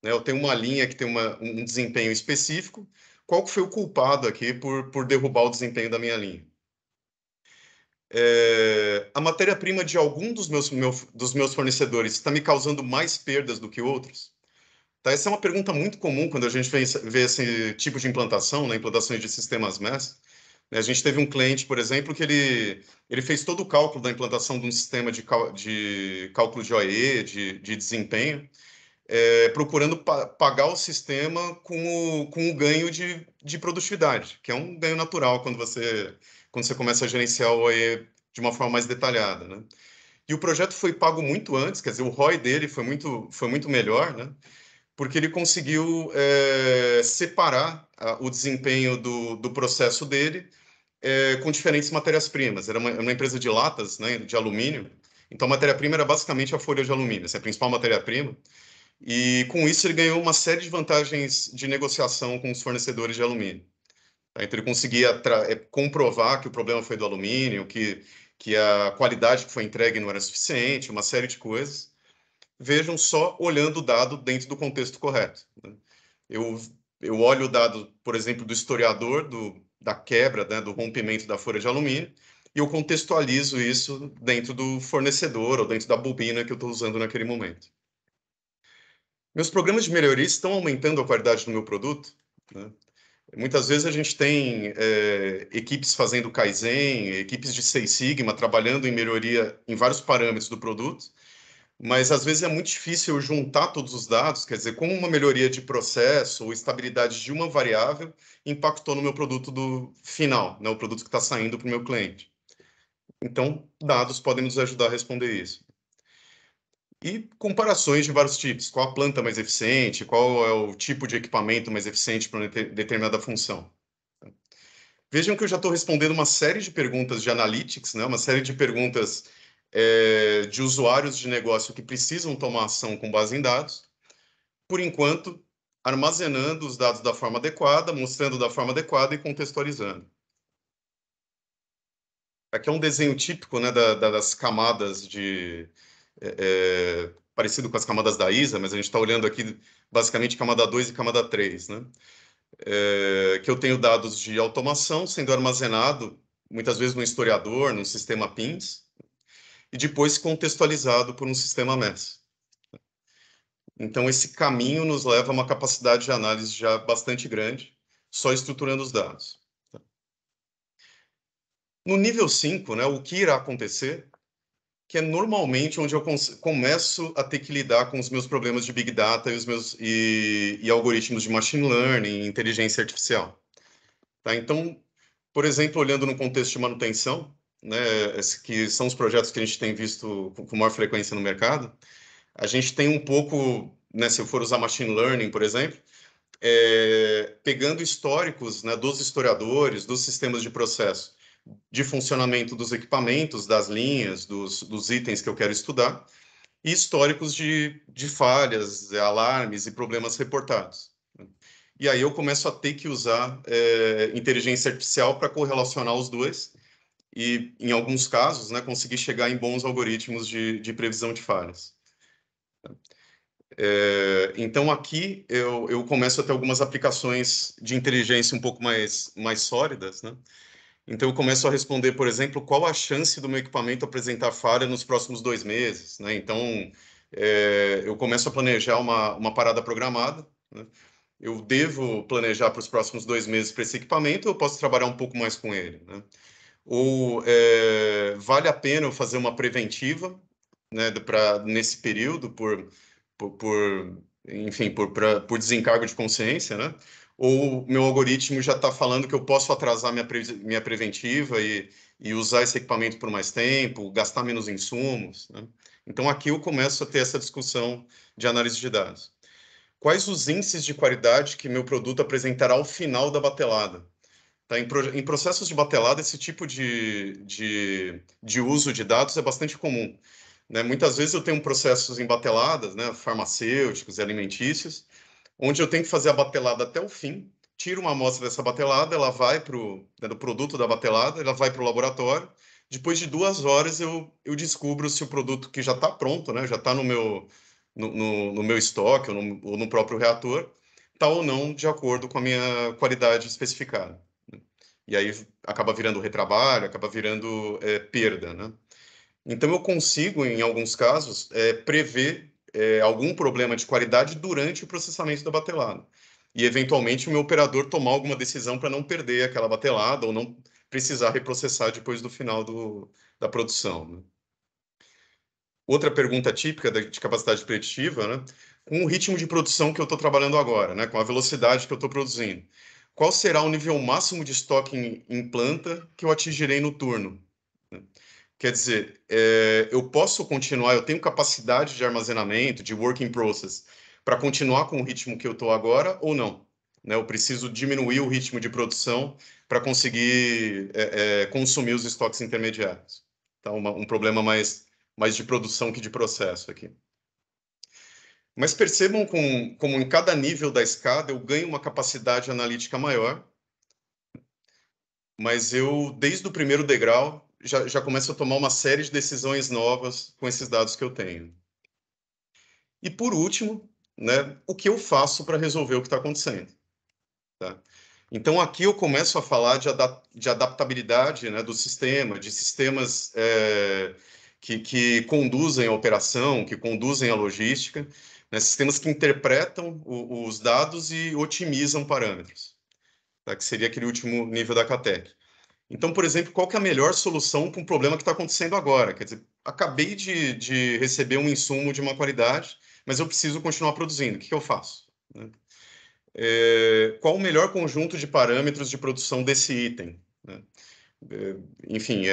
[SPEAKER 4] Né? Eu tenho uma linha que tem um desempenho específico. Qual que foi o culpado aqui por derrubar o desempenho da minha linha? A matéria-prima de algum dos meus fornecedores está me causando mais perdas do que outros? Tá? Essa é uma pergunta muito comum quando a gente vê esse tipo de implantação, né, implantações de sistemas MES. A gente teve um cliente, por exemplo, que ele fez todo o cálculo da implantação de um sistema de cálculo de OE, de desempenho, procurando pagar o sistema com o ganho de produtividade, que é um ganho natural quando você começa a gerenciar o OE de uma forma mais detalhada, né? E o projeto foi pago muito antes, quer dizer, o ROI dele foi muito melhor, né? Porque ele conseguiu separar o desempenho do processo dele com diferentes matérias-primas. Era uma empresa de latas, né, de alumínio, então a matéria-prima era basicamente a folha de alumínio, essa é a principal matéria-prima, e com isso ele ganhou uma série de vantagens de negociação com os fornecedores de alumínio. Tá? Então ele conseguia comprovar que o problema foi do alumínio, que a qualidade que foi entregue não era suficiente, uma série de coisas. Vejam só olhando o dado dentro do contexto correto. Né? Eu olho o dado, por exemplo, do historiador da quebra, né, do rompimento da folha de alumínio, e eu contextualizo isso dentro do fornecedor ou dentro da bobina que eu estou usando naquele momento. Meus programas de melhoria estão aumentando a qualidade do meu produto? Né? Muitas vezes a gente tem equipes fazendo Kaizen, equipes de Six Sigma trabalhando em melhoria em vários parâmetros do produto, mas às vezes é muito difícil eu juntar todos os dados, quer dizer, como uma melhoria de processo ou estabilidade de uma variável impactou no meu produto do final, né, o produto que está saindo para o meu cliente. Então, dados podem nos ajudar a responder isso. E comparações de vários tipos. Qual a planta mais eficiente? Qual é o tipo de equipamento mais eficiente para uma determinada função? Vejam que eu já estou respondendo uma série de perguntas de analytics, né? Uma série de perguntas de usuários de negócio que precisam tomar ação com base em dados. Por enquanto, armazenando os dados da forma adequada, mostrando da forma adequada e contextualizando. Aqui é um desenho típico, né, das camadas parecido com as camadas da ISA, mas a gente está olhando aqui basicamente camada 2 e camada 3, né? Que eu tenho dados de automação sendo armazenado, muitas vezes no historiador, num sistema PINS, e depois contextualizado por um sistema MES. Então, esse caminho nos leva a uma capacidade de análise já bastante grande, só estruturando os dados. No nível 5, né, o que irá acontecer, que é normalmente onde eu começo a ter que lidar com os meus problemas de Big Data e algoritmos de Machine Learning, inteligência artificial. Tá? Então, por exemplo, olhando no contexto de manutenção, né, que são os projetos que a gente tem visto com maior frequência no mercado, a gente tem um pouco, né, se eu for usar Machine Learning, por exemplo, pegando históricos, né, dos historiadores, dos sistemas de processo, de funcionamento dos equipamentos, das linhas, dos itens que eu quero estudar, e históricos de falhas, alarmes e problemas reportados. E aí eu começo a ter que usar inteligência artificial para correlacionar os dois e, em alguns casos, né, conseguir chegar em bons algoritmos de previsão de falhas. Então, aqui eu começo a ter algumas aplicações de inteligência um pouco mais sólidas, né? Então, eu começo a responder, por exemplo, qual a chance do meu equipamento apresentar falha nos próximos 2 meses, né? Então, eu começo a planejar uma parada programada, né? Eu devo planejar para os próximos 2 meses para esse equipamento, ou eu posso trabalhar um pouco mais com ele, né? Ou vale a pena eu fazer uma preventiva, né, nesse período, enfim, por desencargo de consciência, né? Ou meu algoritmo já está falando que eu posso atrasar minha preventiva e usar esse equipamento por mais tempo, gastar menos insumos, né? Então, aqui eu começo a ter essa discussão de análise de dados. Quais os índices de qualidade que meu produto apresentará ao final da batelada? Tá? Em processos de batelada, esse tipo de uso de dados é bastante comum, né? Muitas vezes eu tenho processos em bateladas, né, farmacêuticos e alimentícios, onde eu tenho que fazer a batelada até o fim, tiro uma amostra dessa batelada, ela vai do produto da batelada, ela vai para o laboratório, depois de 2 horas eu descubro se o produto que já está pronto, né, já está no meu estoque ou no próprio reator, está ou não de acordo com a minha qualidade especificada. E aí acaba virando retrabalho, acaba virando perda, né? Então, eu consigo, em alguns casos, prever algum problema de qualidade durante o processamento da batelada. E, eventualmente, o meu operador tomar alguma decisão para não perder aquela batelada ou não precisar reprocessar depois do final da produção, né? Outra pergunta típica de capacidade preditiva, né? Com o ritmo de produção que eu estou trabalhando agora, né? Com a velocidade que eu estou produzindo, qual será o nível máximo de estoque em planta que eu atingirei no turno? Quer dizer, eu posso continuar, eu tenho capacidade de armazenamento, de work in process, para continuar com o ritmo que eu estou agora ou não? Né? Eu preciso diminuir o ritmo de produção para conseguir consumir os estoques intermediários. Então, um problema mais de produção que de processo aqui. Mas percebam como em cada nível da escada eu ganho uma capacidade analítica maior, mas eu, desde o primeiro degrau, já começo a tomar uma série de decisões novas com esses dados que eu tenho. E, por último, né, o que eu faço para resolver o que está acontecendo? Tá? Então, aqui eu começo a falar de adaptabilidade, né, do sistema, de sistemas que conduzem a operação, que conduzem a logística, né, sistemas que interpretam os dados e otimizam parâmetros, tá? Que seria aquele último nível da CATEC. Então, por exemplo, qual que é a melhor solução para um problema que está acontecendo agora? Quer dizer, acabei de receber um insumo de uma qualidade, mas eu preciso continuar produzindo. O que eu faço? Né? Qual o melhor conjunto de parâmetros de produção desse item? Né? Enfim,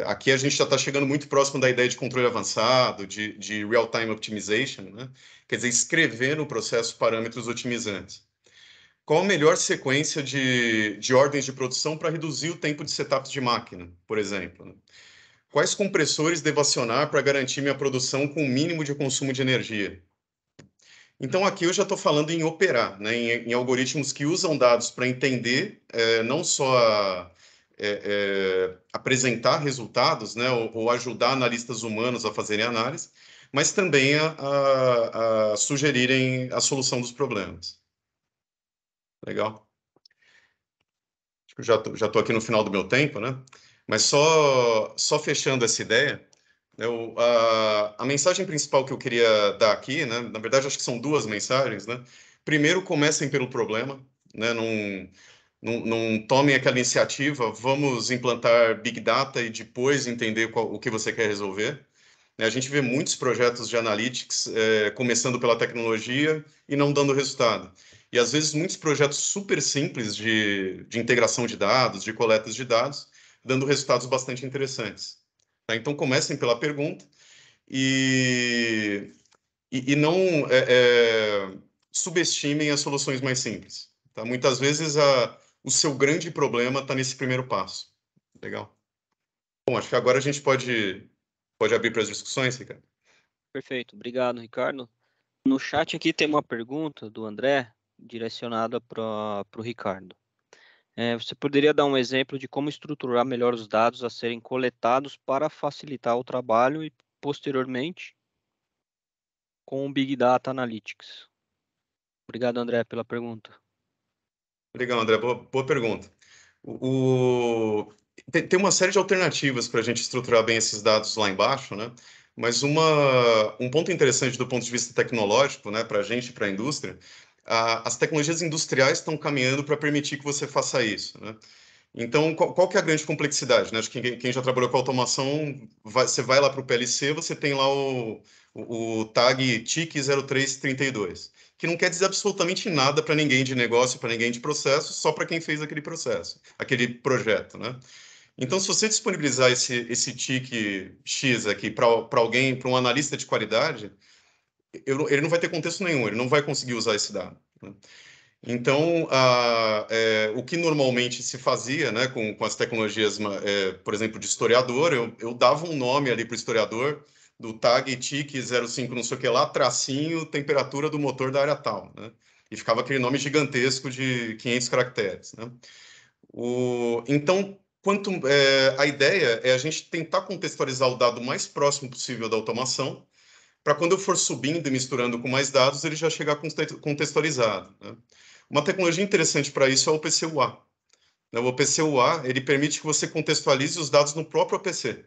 [SPEAKER 4] aqui a gente já está chegando muito próximo da ideia de controle avançado, de real-time optimization, né? Quer dizer, escrever no processo parâmetros otimizantes. Qual a melhor sequência de ordens de produção para reduzir o tempo de setup de máquina, por exemplo? Né? Quais compressores devo acionar para garantir minha produção com o mínimo de consumo de energia? Então, aqui eu já estou falando em operar, né, em algoritmos que usam dados para entender, não só apresentar resultados, né, ou ajudar analistas humanos a fazerem análise, mas também a sugerirem a solução dos problemas. Legal? Acho que eu já estou aqui no final do meu tempo, né? Mas só fechando essa ideia, a mensagem principal que eu queria dar aqui, né? Na verdade, acho que são 2 mensagens, né? Primeiro, comecem pelo problema, né? Não tomem aquela iniciativa, vamos implantar Big Data e depois entender o que você quer resolver. A gente vê muitos projetos de analytics começando pela tecnologia e não dando resultado. E, às vezes, muitos projetos super simples de integração de dados, de coletas de dados, dando resultados bastante interessantes. Tá? Então, comecem pela pergunta e não subestimem as soluções mais simples. Tá? Muitas vezes, o seu grande problema está nesse primeiro passo. Legal? Bom, acho que agora a gente pode abrir para as discussões, Ricardo.
[SPEAKER 1] Perfeito, obrigado, Ricardo. No chat aqui tem uma pergunta do André, direcionada para o Ricardo. Você poderia dar um exemplo de como estruturar melhor os dados a serem coletados para facilitar o trabalho e, posteriormente, com o Big Data Analytics? Obrigado, André, pela pergunta.
[SPEAKER 4] Legal, André, boa pergunta. Tem uma série de alternativas para a gente estruturar bem esses dados lá embaixo, né? Mas um ponto interessante do ponto de vista tecnológico, né, para a gente e para a indústria, as tecnologias industriais estão caminhando para permitir que você faça isso, né? Então, qual que é a grande complexidade, né? Acho que quem já trabalhou com automação, você vai lá para o PLC, você tem lá o tag TIC 0332, que não quer dizer absolutamente nada para ninguém de negócio, para ninguém de processo, só para quem fez aquele processo, aquele projeto, né? Então, se você disponibilizar esse TIC X aqui para alguém, para um analista de qualidade, ele não vai ter contexto nenhum, ele não vai conseguir usar esse dado, né? Então, o que normalmente se fazia, né, com as tecnologias, por exemplo, de historiador, eu dava um nome ali para o historiador, do tag TIC 05 não sei o que lá, tracinho, temperatura do motor da área tal, né? E ficava aquele nome gigantesco de 500 caracteres, né? Então, a ideia é a gente tentar contextualizar o dado mais próximo possível da automação, para quando eu for subindo e misturando com mais dados, ele já chegar contextualizado, né? Uma tecnologia interessante para isso é o OPC-UA. O OPC-UA, ele permite que você contextualize os dados no próprio OPC.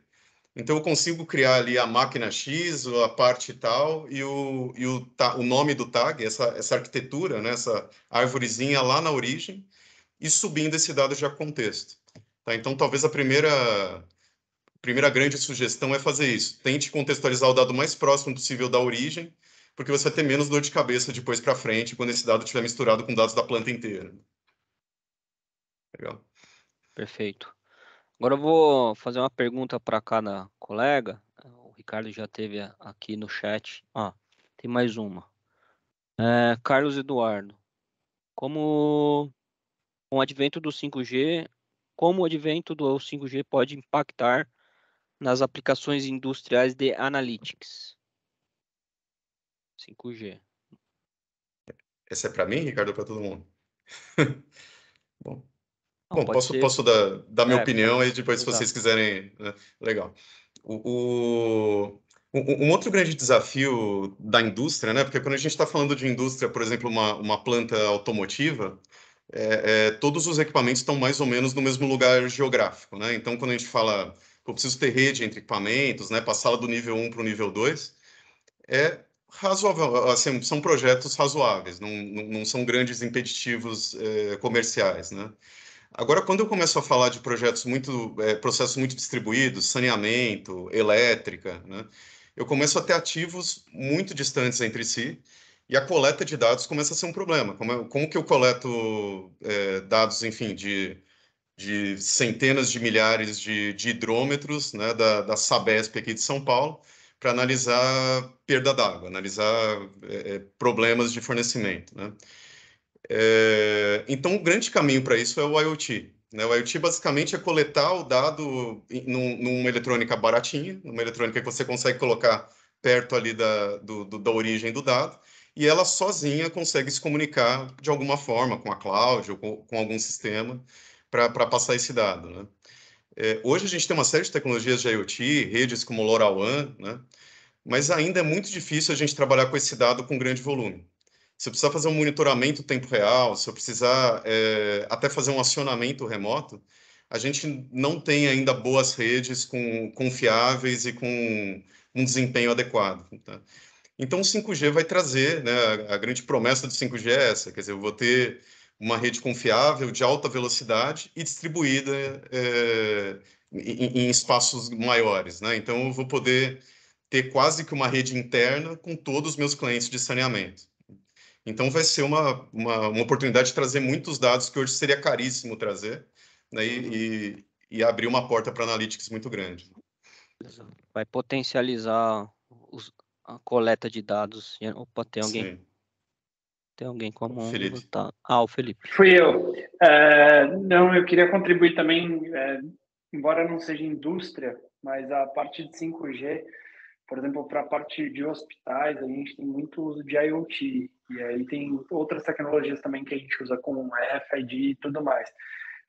[SPEAKER 4] Então, eu consigo criar ali a máquina X, a parte tal, e o nome do tag, essa arquitetura, né, essa árvorezinha lá na origem, e subindo esse dado já com contexto. Tá? Então, talvez a primeira grande sugestão é fazer isso. Tente contextualizar o dado mais próximo possível da origem, porque você vai ter menos dor de cabeça depois para frente, quando esse dado estiver misturado com dados da planta inteira. Legal.
[SPEAKER 1] Perfeito. Agora eu vou fazer uma pergunta para cada colega. O Ricardo já teve aqui no chat. Tem mais uma. Carlos Eduardo, com o advento do 5G, como o advento do 5G pode impactar nas aplicações industriais de analytics? 5G.
[SPEAKER 4] Essa é para mim, Ricardo, ou para todo mundo?
[SPEAKER 1] Não,
[SPEAKER 4] Bom,
[SPEAKER 1] pode ser.
[SPEAKER 4] posso dar minha opinião aí depois, se
[SPEAKER 1] Exato.
[SPEAKER 4] vocês quiserem, né? Legal. Um outro grande desafio da indústria, né? Porque quando a gente está falando de indústria, por exemplo, uma planta automotiva, todos os equipamentos estão mais ou menos no mesmo lugar geográfico, né? Então, quando a gente fala, eu preciso ter rede entre equipamentos, né? Passá-la do nível 1 para o nível 2, é razoável, assim, são projetos razoáveis, não são grandes impeditivos comerciais, né? Agora, quando eu começo a falar de projetos processos muito distribuídos, saneamento, elétrica, né, eu começo a ter ativos muito distantes entre si e a coleta de dados começa a ser um problema. Como que eu coleto dados, enfim, de centenas de milhares de hidrômetros, né, da Sabesp aqui de São Paulo, para analisar perda d'água, analisar problemas de fornecimento, né? Então, o grande caminho para isso é o IoT, né? O IoT basicamente é coletar o dado numa eletrônica baratinha, numa eletrônica que você consegue colocar perto ali da origem do dado, e ela sozinha consegue se comunicar de alguma forma com a cloud ou com algum sistema para passar esse dado, né? Hoje a gente tem uma série de tecnologias de IoT, redes como o LoRaWAN, né? Mas ainda é muito difícil a gente trabalhar com esse dado com grande volume. Se eu precisar fazer um monitoramento em tempo real, se eu precisar até fazer um acionamento remoto, a gente não tem ainda boas redes confiáveis e com um desempenho adequado, tá? Então, o 5G vai trazer, né, a grande promessa do 5G é essa, quer dizer, eu vou ter uma rede confiável, de alta velocidade e distribuída em espaços maiores, né? Então, eu vou poder ter quase que uma rede interna com todos os meus clientes de saneamento. Então, vai ser uma oportunidade de trazer muitos dados que hoje seria caríssimo trazer, né, e abrir uma porta para analytics muito grande.
[SPEAKER 1] Vai potencializar a coleta de dados. Opa, tem alguém?
[SPEAKER 4] Sim.
[SPEAKER 1] Tem alguém com a mão
[SPEAKER 4] Felipe.
[SPEAKER 1] levantada? O Felipe.
[SPEAKER 2] Fui eu. Não, eu queria contribuir também, embora não seja indústria, mas a parte de 5G, por exemplo, para a parte de hospitais, a gente tem muito uso de IoT, e aí tem outras tecnologias também que a gente usa com RFID e tudo mais.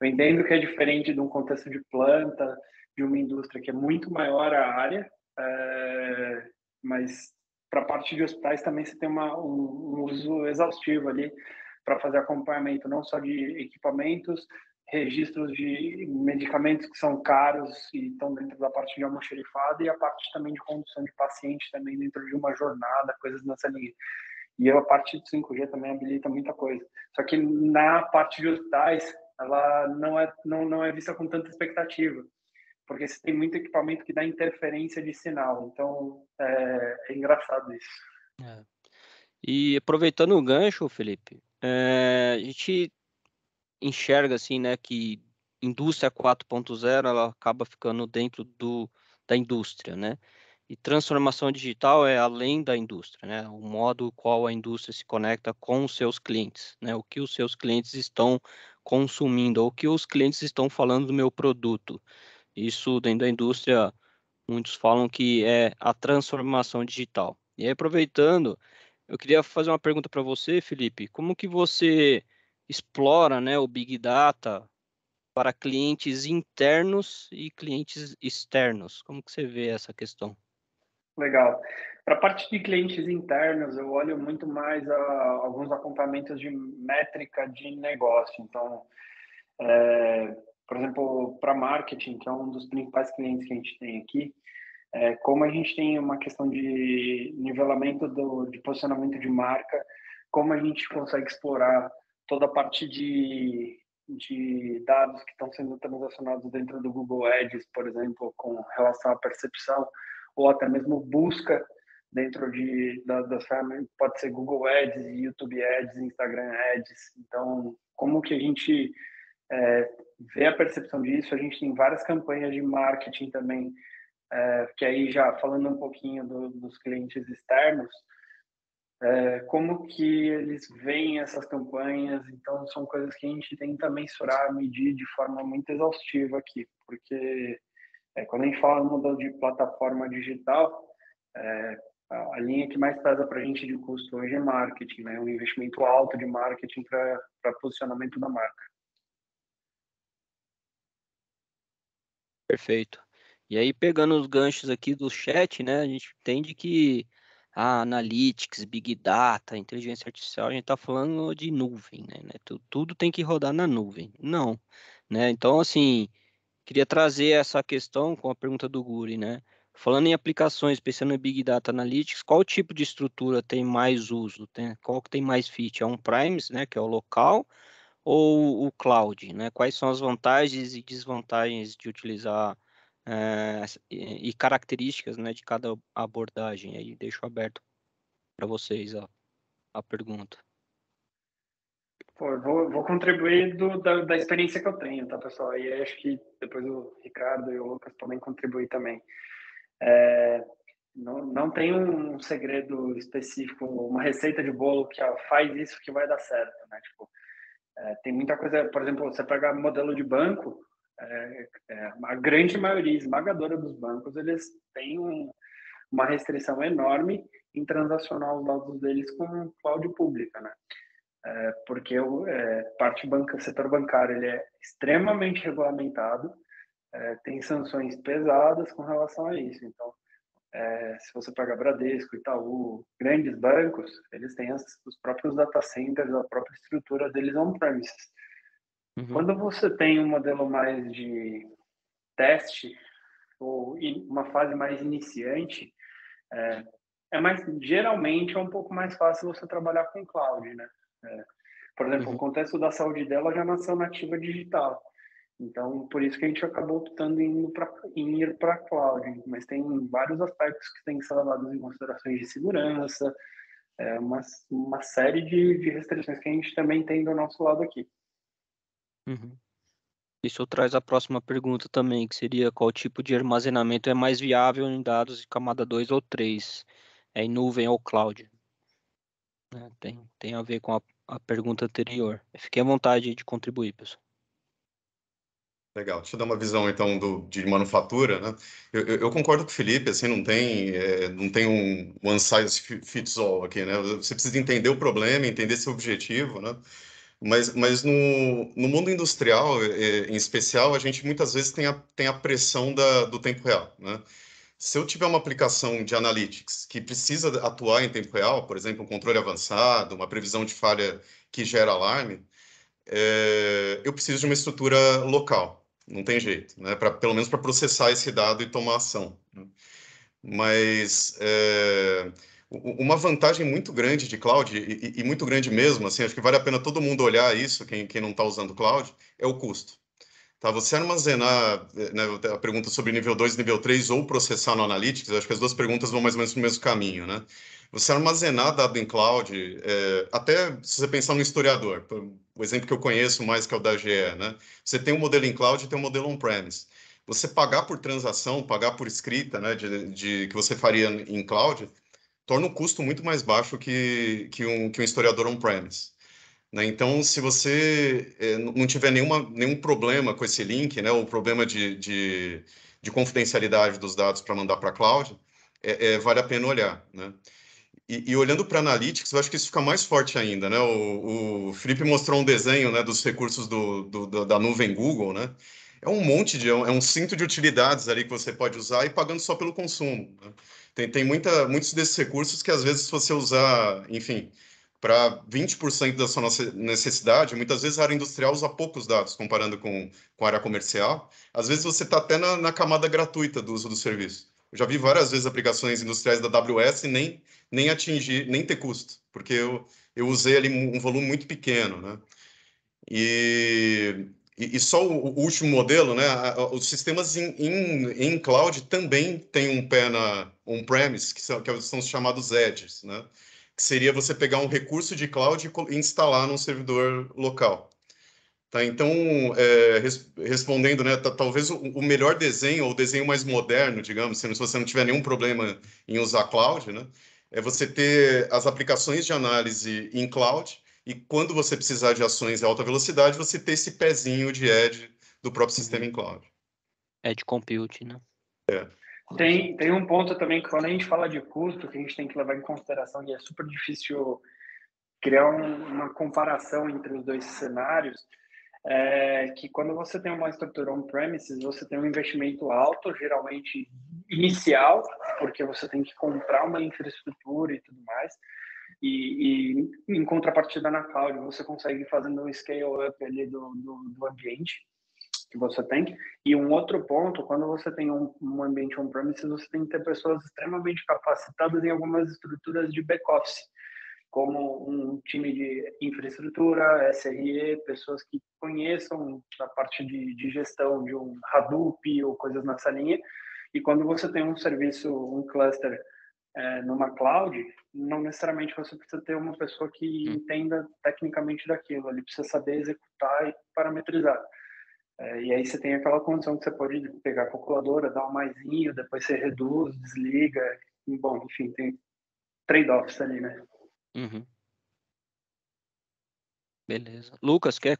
[SPEAKER 2] Eu entendo que é diferente de um contexto de planta, de uma indústria que é muito maior a área, mas para a parte de hospitais também você tem um uso exaustivo ali para fazer acompanhamento não só de equipamentos, registros de medicamentos que são caros e estão dentro da parte de almoxerifado e a parte também de condução de paciente também dentro de uma jornada, coisas nessa linha. E a parte do 5G também habilita muita coisa. Só que na parte de hospitais, ela não é vista com tanta expectativa, porque você tem muito equipamento que dá interferência de sinal. Então, é engraçado isso.
[SPEAKER 1] É. E aproveitando o gancho, Felipe, a gente enxerga assim, né, que indústria 4.0 ela acaba ficando dentro da indústria, né? E transformação digital é além da indústria, né? O modo qual a indústria se conecta com os seus clientes, né? O que os seus clientes estão consumindo, ou o que os clientes estão falando do meu produto. Isso dentro da indústria, muitos falam que é a transformação digital. E aí, aproveitando, eu queria fazer uma pergunta para você, Felipe. Como que você explora, né, o Big Data para clientes internos e clientes externos? Como que você vê essa questão?
[SPEAKER 2] Legal. Para a parte de clientes internos, eu olho muito mais alguns acompanhamentos de métrica de negócio. Então, por exemplo, para marketing, que é um dos principais clientes que a gente tem aqui, como a gente tem uma questão de nivelamento de posicionamento de marca, como a gente consegue explorar toda a parte de dados que estão sendo transacionados dentro do Google Ads, por exemplo, com relação à percepção, ou até mesmo busca dentro das ferramentas, pode ser Google Ads, YouTube Ads, Instagram Ads. Então, como que a gente vê a percepção disso? A gente tem várias campanhas de marketing também, que aí já falando um pouquinho dos clientes externos, como que eles veem essas campanhas. Então, são coisas que a gente tenta mensurar, medir de forma muito exaustiva aqui, porque quando a gente fala no modelo de plataforma digital, a linha que mais pesa para a gente de custo hoje é marketing, né? Um investimento alto de marketing para posicionamento da marca.
[SPEAKER 1] Perfeito. E aí, pegando os ganchos aqui do chat, né, a gente entende que a Analytics, Big Data, inteligência artificial, a gente está falando de nuvem, né? Tudo tem que rodar na nuvem. Não, né? Então, assim, queria trazer essa questão com a pergunta do Guri, né? Falando em aplicações, pensando em Big Data Analytics, qual tipo de estrutura tem mais uso? Qual que tem mais fit? É on-premise, né, que é o local, ou o cloud, né? Quais são as vantagens e desvantagens de utilizar e características, né, de cada abordagem? Aí deixo aberto para vocês a pergunta.
[SPEAKER 2] Pô, eu vou contribuir da experiência que eu tenho, tá, pessoal? E acho que depois o Ricardo e o Lucas podem contribuir também. Não tem um segredo específico, uma receita de bolo que faz isso que vai dar certo, né? Tipo, tem muita coisa, por exemplo, você pega modelo de banco, a grande maioria esmagadora dos bancos, eles têm uma restrição enorme em transacionar os dados deles com cloud pública, né? Porque setor bancário ele é extremamente regulamentado, tem sanções pesadas com relação a isso. Então, se você pega Bradesco, Itaú, grandes bancos, eles têm os próprios data centers, a própria estrutura deles on-premises.
[SPEAKER 1] Uhum.
[SPEAKER 2] Quando você tem um modelo mais de teste ou uma fase mais iniciante, geralmente é um pouco mais fácil você trabalhar com cloud, né? Por exemplo, o contexto da saúde dela já nasceu nativa digital. Então, por isso que a gente acabou optando em ir para cloud. Mas tem vários aspectos que têm que ser levados em considerações de segurança, uma série de restrições que a gente também tem do nosso lado aqui.
[SPEAKER 1] Uhum. Isso traz a próxima pergunta também, que seria qual tipo de armazenamento é mais viável em dados de camada 2 ou 3? É em nuvem ou cloud? Tem a ver com a pergunta anterior. Fiquem à vontade de contribuir, pessoal.
[SPEAKER 4] Legal, deixa eu dar uma visão então de manufatura, né? Eu concordo com o Felipe, assim, não tem um one size fits all aqui, né? Você precisa entender o problema, entender seu objetivo, né? Mas no mundo industrial, em especial, a gente muitas vezes tem a pressão do tempo real, né? Se eu tiver uma aplicação de analytics que precisa atuar em tempo real, por exemplo, um controle avançado, uma previsão de falha que gera alarme, eu preciso de uma estrutura local, não tem jeito, né? Pelo menos para processar esse dado e tomar ação, né? Mas uma vantagem muito grande de cloud, e muito grande mesmo, assim, acho que vale a pena todo mundo olhar isso, quem não está usando cloud, é o custo. Tá, você armazenar, né, a pergunta sobre nível 2 e nível 3 ou processar no Analytics, acho que as duas perguntas vão mais ou menos no mesmo caminho, né? Você armazenar dado em cloud, até se você pensar no historiador, o exemplo que eu conheço mais que é o da GE, né? Você tem um modelo em cloud e tem um modelo on-premise. Você pagar por transação, pagar por escrita, né, que você faria em cloud, torna o custo muito mais baixo que um historiador on-premise. Né? Então, se você não tiver nenhum problema com esse link, né, ou problema de confidencialidade dos dados para mandar para a cloud, vale a pena olhar. Né? E olhando para Analytics, eu acho que isso fica mais forte ainda. Né? O Felipe mostrou um desenho, né, dos recursos da nuvem Google. Né? É um monte é um cinto de utilidades ali que você pode usar e pagando só pelo consumo. Né? Tem muitos desses recursos que, às vezes, se você usar, enfim, para 20% da sua necessidade, muitas vezes a área industrial usa poucos dados, comparando com a área comercial. Às vezes você está até na camada gratuita do uso do serviço. Eu já vi várias vezes aplicações industriais da AWS e nem ter custo, porque eu usei ali um volume muito pequeno, né? E só o último modelo, né? Os sistemas em cloud também têm um pé na on-premise, que são os chamados edges, né? Que seria você pegar um recurso de cloud e instalar num servidor local. Tá? Então, respondendo, né? Talvez o melhor desenho, ou o desenho mais moderno, digamos, se você não tiver nenhum problema em usar cloud, né? É você ter as aplicações de análise em cloud e quando você precisar de ações em alta velocidade, você ter esse pezinho de edge do próprio sistema em cloud.
[SPEAKER 1] Edge Compute, né?
[SPEAKER 2] Tem um ponto também que quando a gente fala de custo, que a gente tem que levar em consideração, e é super difícil criar uma comparação entre os dois cenários, que quando você tem uma estrutura on-premises, você tem um investimento alto, geralmente inicial, porque você tem que comprar uma infraestrutura e tudo mais, e em contrapartida na cloud, você consegue fazendo um scale-up ali do ambiente que você tem. E um outro ponto, quando você tem um ambiente on-premises, você tem que ter pessoas extremamente capacitadas em algumas estruturas de back-office, como um time de infraestrutura, SRE, pessoas que conheçam a parte de gestão de um Hadoop ou coisas nessa linha. E quando você tem um serviço, um cluster numa cloud, não necessariamente você precisa ter uma pessoa que entenda tecnicamente daquilo, ele precisa saber executar e parametrizar. E aí você tem aquela condição que você pode pegar a calculadora, dar um maisinho, depois você reduz, desliga, bom, enfim, tem trade-offs ali, né?
[SPEAKER 1] Uhum. Beleza. Lucas, quer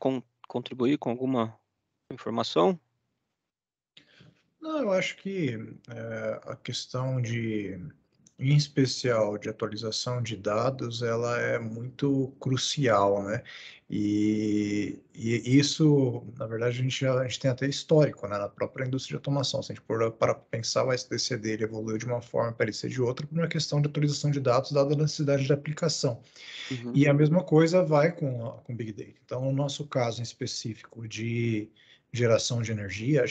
[SPEAKER 1] contribuir com alguma informação?
[SPEAKER 3] Não, eu acho que a questão em especial de atualização de dados, ela é muito crucial, né? E isso, na verdade, a gente tem até histórico, né? Na própria indústria de automação. Se a gente for para pensar, o SDC dele evoluiu de uma forma, parecer de outra, por uma questão de atualização de dados, dada a necessidade de aplicação.
[SPEAKER 1] Uhum.
[SPEAKER 3] E a mesma coisa vai com Big Data. Então, no nosso caso em específico de geração de energia,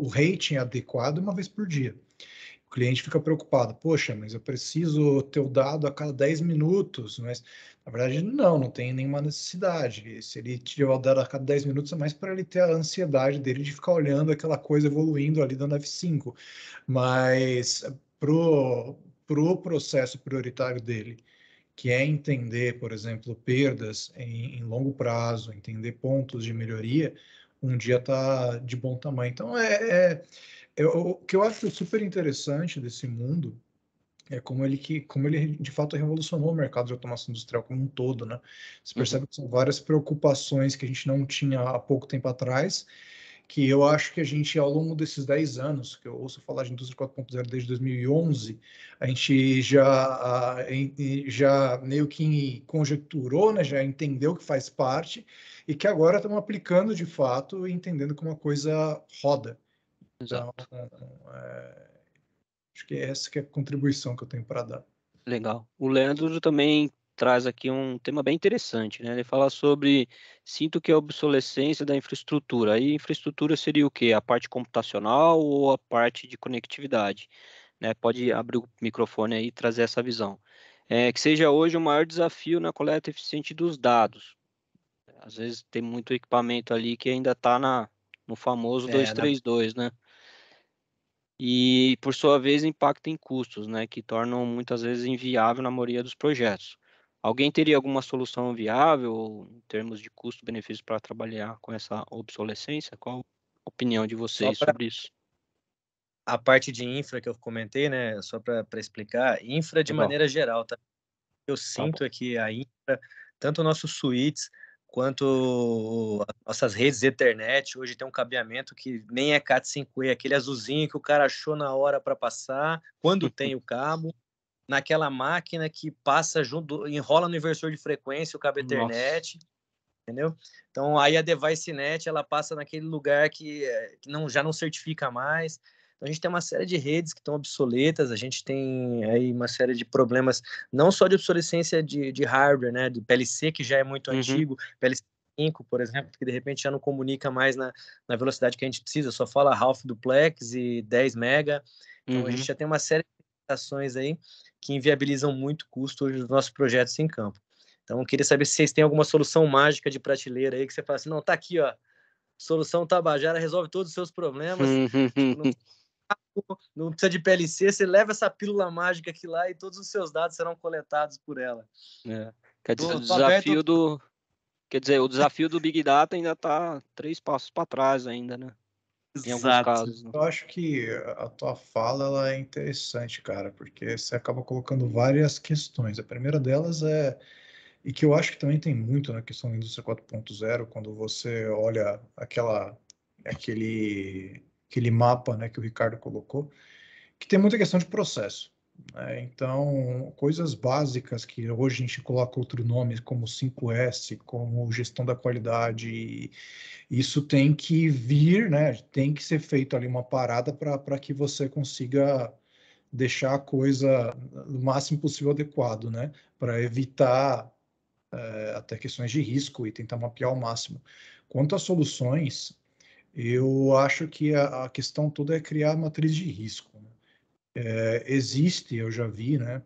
[SPEAKER 3] o rating é adequado uma vez por dia. O cliente fica preocupado, poxa, mas eu preciso ter o dado a cada 10 minutos, mas na verdade não tem nenhuma necessidade. Se ele tiver o dado a cada 10 minutos, é mais para ele ter a ansiedade dele de ficar olhando aquela coisa evoluindo ali dando F5. Mas pro processo prioritário dele, que é entender, por exemplo, perdas em longo prazo, entender pontos de melhoria, um dia está de bom tamanho. Então, o que eu acho super interessante desse mundo é como ele de fato revolucionou o mercado de automação industrial como um todo, né? Você percebe que são várias preocupações que a gente não tinha há pouco tempo atrás, que eu acho que a gente, ao longo desses 10 anos, que eu ouço falar de indústria 4.0 desde 2011, a gente já meio que conjecturou, né? Já entendeu que faz parte e que agora estamos aplicando de fato e entendendo como a coisa roda. Então,
[SPEAKER 1] Exato.
[SPEAKER 3] Acho que essa que é a contribuição que eu tenho para dar.
[SPEAKER 1] Legal. O Leandro também traz aqui um tema bem interessante, né? Ele fala sobre, sinto que a obsolescência da infraestrutura. Aí, infraestrutura seria o quê? A parte computacional ou a parte de conectividade? Né? Pode abrir o microfone aí e trazer essa visão. Que seja hoje o maior desafio na coleta eficiente dos dados. Às vezes tem muito equipamento ali que ainda está no famoso 232, né? E, por sua vez, impacta em custos, né, que tornam muitas vezes inviável na maioria dos projetos. Alguém teria alguma solução viável em termos de custo-benefício para trabalhar com essa obsolescência? Qual a opinião de
[SPEAKER 5] Só
[SPEAKER 1] vocês
[SPEAKER 5] para
[SPEAKER 1] sobre isso?
[SPEAKER 5] a parte de infra que eu comentei, né? Só para explicar, infra de
[SPEAKER 1] Legal.
[SPEAKER 5] maneira geral, tá? Eu
[SPEAKER 1] Tá
[SPEAKER 5] sinto
[SPEAKER 1] bom.
[SPEAKER 5] é que a infra, tanto nossos suítes quanto as nossas redes Ethernet, hoje tem um cabeamento que nem é Cat5e, aquele azulzinho que o cara achou na hora para passar, quando tem o cabo, naquela máquina que passa junto, enrola no inversor de frequência o cabo
[SPEAKER 1] Nossa.
[SPEAKER 5] Ethernet, entendeu? Então aí a DeviceNet ela passa naquele lugar que não, já não certifica mais. Então a gente tem uma série de redes que estão obsoletas, a gente tem aí uma série de problemas, não só de obsolescência de hardware, né, do PLC que já é muito antigo, PLC 5, por exemplo, que de repente já não comunica mais na velocidade que a gente precisa, só fala half duplex e 10 mega. Então a gente já tem uma série de limitações aí que inviabilizam muito o custo hoje dos nossos projetos em campo. Então, eu queria saber se vocês têm alguma solução mágica de prateleira aí, que você fala assim, não, tá aqui, ó, solução Tabajara resolve todos os seus problemas, tipo, não precisa de PLC, você leva essa pílula mágica aqui lá e todos os seus dados serão coletados por ela.
[SPEAKER 1] Quer dizer,
[SPEAKER 5] Tô
[SPEAKER 1] o desafio do Big Data ainda está 3 passos para trás ainda, né? Em alguns
[SPEAKER 5] Exato.
[SPEAKER 1] casos. Né?
[SPEAKER 3] Eu acho que a tua fala ela é interessante, cara, porque você acaba colocando várias questões. A primeira delas e que eu acho que também tem muito na questão da indústria 4.0, quando você olha aquele mapa, né, que o Ricardo colocou, que tem muita questão de processo. Né? Então, coisas básicas que hoje a gente coloca outro nome, como 5S, como gestão da qualidade, isso tem que vir, né? Tem que ser feito ali uma parada para que você consiga deixar a coisa o máximo possível adequado, né? Para evitar até questões de risco e tentar mapear ao máximo. Quanto às soluções, eu acho que a questão toda é criar matriz de risco. Né? Existe, eu já vi, né?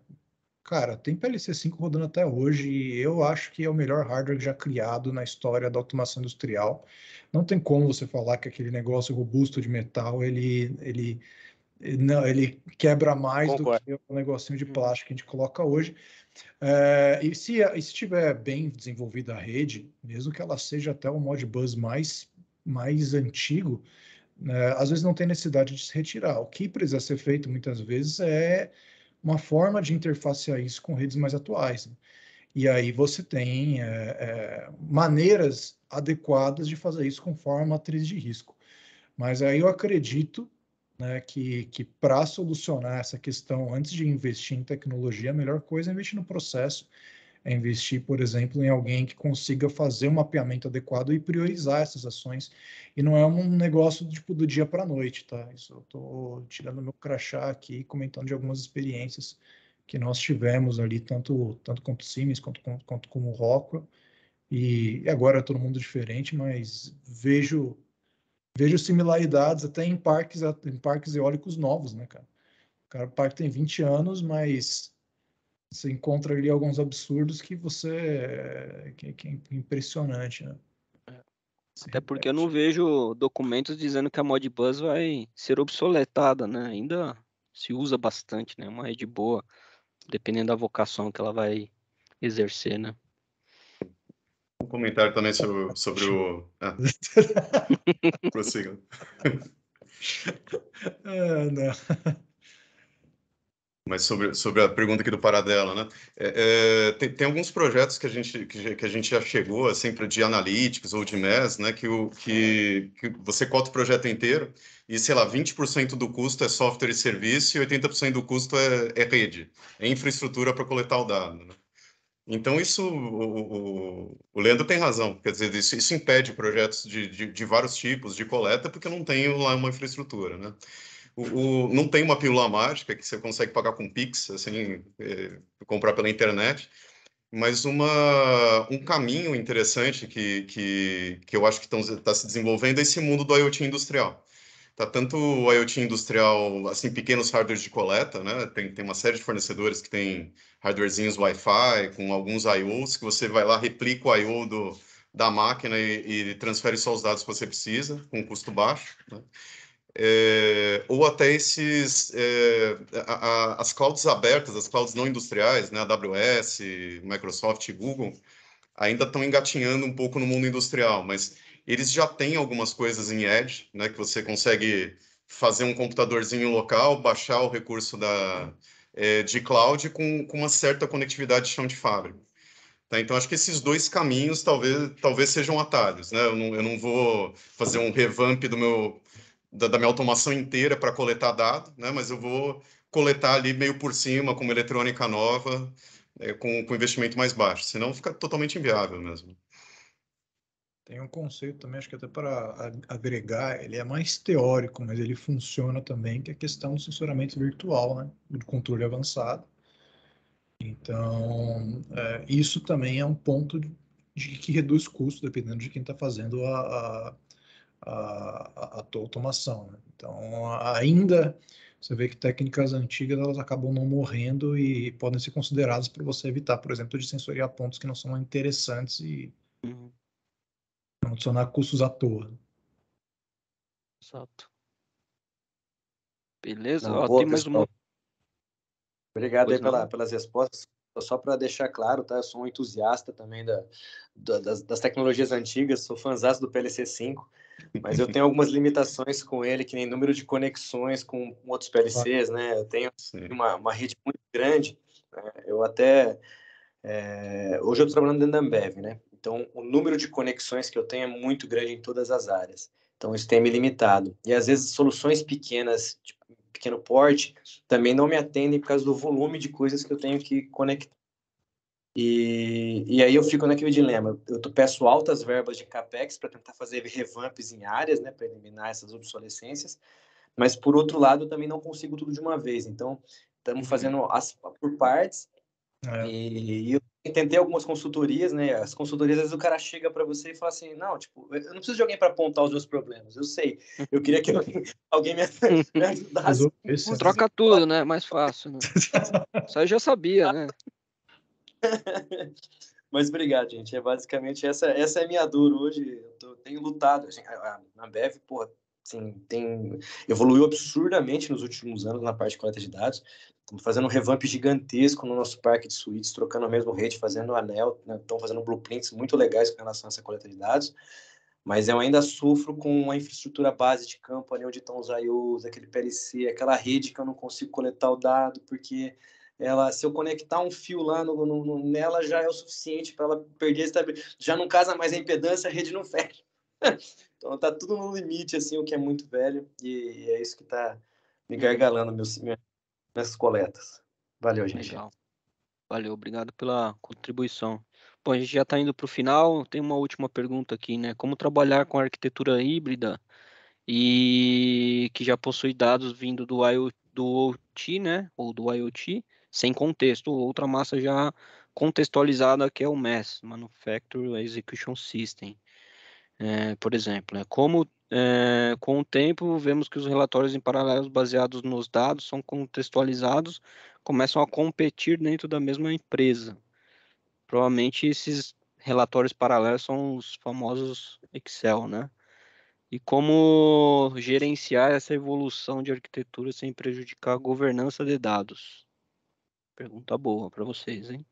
[SPEAKER 3] Cara, tem PLC 5 rodando até hoje e eu acho que é o melhor hardware já criado na história da automação industrial. Não tem como você falar que aquele negócio robusto de metal, ele quebra mais do
[SPEAKER 5] Concordo.
[SPEAKER 3] que o negocinho de plástico que a gente coloca hoje. E se estiver bem desenvolvida a rede, mesmo que ela seja até o Modbus mais antigo, né, às vezes não tem necessidade de se retirar. O que precisa ser feito muitas vezes é uma forma de interfacear isso com redes mais atuais. Né? E aí você tem maneiras adequadas de fazer isso conforme a matriz de risco. Mas aí eu acredito, né, que para solucionar essa questão, antes de investir em tecnologia, a melhor coisa é investir no processo, é investir, por exemplo, em alguém que consiga fazer um mapeamento adequado e priorizar essas ações. E não é um negócio tipo do dia para a noite, tá? Isso eu estou tirando meu crachá aqui, comentando de algumas experiências que nós tivemos ali, tanto com o Siemens quanto com o Rockwell. E agora é todo mundo diferente, mas vejo similaridades até em parques eólicos novos, né, cara? O parque tem 20 anos, mas você encontra ali alguns absurdos que que é impressionante, né?
[SPEAKER 1] Até porque eu não vejo documentos dizendo que a Modbus vai ser obsoletada, né? Ainda se usa bastante, né? Uma rede boa, dependendo da vocação que ela vai exercer, né?
[SPEAKER 4] Um comentário também sobre o... prossiga.
[SPEAKER 3] Não.
[SPEAKER 4] Mas sobre a pergunta aqui do Paradela, né? Tem alguns projetos que a gente já chegou, assim, de analytics ou de MES, né? Que você cota o projeto inteiro e, sei lá, 20% do custo é software e serviço e 80% do custo é rede, é infraestrutura para coletar o dado, né? Então, o Leandro tem razão. Quer dizer, isso impede projetos de vários tipos de coleta porque não tem lá uma infraestrutura, né? Não tem uma pílula mágica que você consegue pagar com Pix, assim, comprar pela internet, mas um caminho interessante que eu acho que está se desenvolvendo é esse mundo do IoT industrial. Tá tanto o IoT industrial, assim, pequenos hardwares de coleta, né? Tem uma série de fornecedores que tem hardwarezinhos Wi-Fi, com alguns IOs, que você vai lá, replica o IO da máquina e transfere só os dados que você precisa, com custo baixo, né? Ou até as clouds abertas, as clouds não industriais, né? AWS, Microsoft e Google, ainda estão engatinhando um pouco no mundo industrial, mas eles já têm algumas coisas em Edge, né, que você consegue fazer um computadorzinho local, baixar o recurso de cloud com uma certa conectividade de chão de fábrica. Tá? Então, acho que esses dois caminhos talvez sejam atalhos. Né? Eu não vou fazer um revamp da minha automação inteira para coletar dado, né? Mas eu vou coletar ali meio por cima, com uma eletrônica nova, com investimento mais baixo. Senão fica totalmente inviável mesmo.
[SPEAKER 3] Tem um conceito também, acho que até para agregar, ele é mais teórico, mas ele funciona também, que é a questão do sensoramento virtual, né? Do controle avançado. Então, isso também é um ponto que reduz custo, dependendo de quem está fazendo a tua automação, né? Então, ainda você vê que técnicas antigas elas acabam não morrendo e podem ser consideradas para você evitar, por exemplo, de sensoriar pontos que não são interessantes e não adicionar custos à toa.
[SPEAKER 1] Exato. Beleza?
[SPEAKER 5] Não,
[SPEAKER 1] Ó,
[SPEAKER 5] boa,
[SPEAKER 1] tem mais
[SPEAKER 5] pessoal.
[SPEAKER 1] uma.
[SPEAKER 5] Obrigado aí
[SPEAKER 1] Pois não?
[SPEAKER 5] pelas respostas. Só para deixar claro, tá? Eu sou um entusiasta também das tecnologias antigas, sou fãzaço do PLC 5, mas eu tenho algumas limitações com ele, que nem número de conexões com outros PLCs, né? Eu tenho uma rede muito grande, né? Eu até... hoje eu estou trabalhando dentro da Ambev, né? Então, o número de conexões que eu tenho é muito grande em todas as áreas. Então, isso tem me limitado. E, às vezes, soluções pequenas, tipo, pequeno porte, também não me atendem por causa do volume de coisas que eu tenho que conectar. E aí eu fico naquele dilema. Eu peço altas verbas de CAPEX para tentar fazer revamps em áreas, né, para eliminar essas obsolescências, mas, por outro lado, eu também não consigo tudo de uma vez. Então, estamos fazendo por partes. E eu tentei algumas consultorias, né? As consultorias, às vezes o cara chega para você e fala assim, não, tipo, eu não preciso de alguém para apontar os meus problemas, eu sei. Eu queria que alguém me ajudasse.
[SPEAKER 1] Troca tudo, né? Mais fácil, né? Isso aí eu já sabia, né?
[SPEAKER 5] Mas obrigado, gente. Basicamente essa é a minha dor hoje. Eu tenho lutado. Assim, a Ambev, porra, assim, evoluiu absurdamente nos últimos anos na parte de coleta de dados. Estamos fazendo um revamp gigantesco no nosso parque de suítes, trocando a mesma rede, fazendo anel, né? Estão fazendo blueprints muito legais com relação a essa coleta de dados. Mas eu ainda sofro com a infraestrutura base de campo, ali onde estão os IOs, aquele PLC, aquela rede que eu não consigo coletar o dado, porque se eu conectar um fio lá nela, já é o suficiente para ela perder estabilidade. Já não casa mais a impedância, a rede não fecha. Então tá tudo no limite, assim, o que é muito velho, e é isso que tá me gargalando minhas coletas. Valeu, gente.
[SPEAKER 1] Legal. Valeu, obrigado pela contribuição. Bom, a gente já está indo para o final. Tem uma última pergunta aqui, né? Como trabalhar com arquitetura híbrida e que já possui dados vindo do OT, né? Ou do IoT, sem contexto. Outra massa já contextualizada que é o MES, Manufacturing Execution System. Por exemplo, né? Com o tempo, vemos que os relatórios em paralelo baseados nos dados são contextualizados, começam a competir dentro da mesma empresa. Provavelmente esses relatórios paralelos são os famosos Excel, né? E como gerenciar essa evolução de arquitetura sem prejudicar a governança de dados? Pergunta boa para vocês, hein?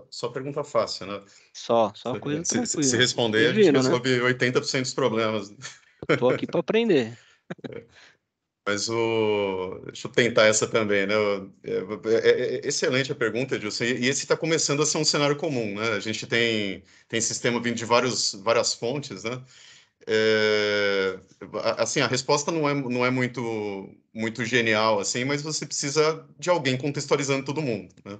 [SPEAKER 4] Só pergunta fácil, né?
[SPEAKER 1] Só coisa
[SPEAKER 4] Se
[SPEAKER 1] tranquila.
[SPEAKER 4] responder,
[SPEAKER 1] Vocês
[SPEAKER 4] a gente
[SPEAKER 1] viram, né?
[SPEAKER 4] resolve 80% dos problemas.
[SPEAKER 1] Tô aqui para aprender.
[SPEAKER 4] Mas deixa eu tentar essa também, né? É excelente a pergunta, Edilson. E esse está começando a ser um cenário comum, né? A gente tem sistema vindo de várias fontes, né? Assim, a resposta não é muito genial, assim, mas você precisa de alguém contextualizando todo mundo, né?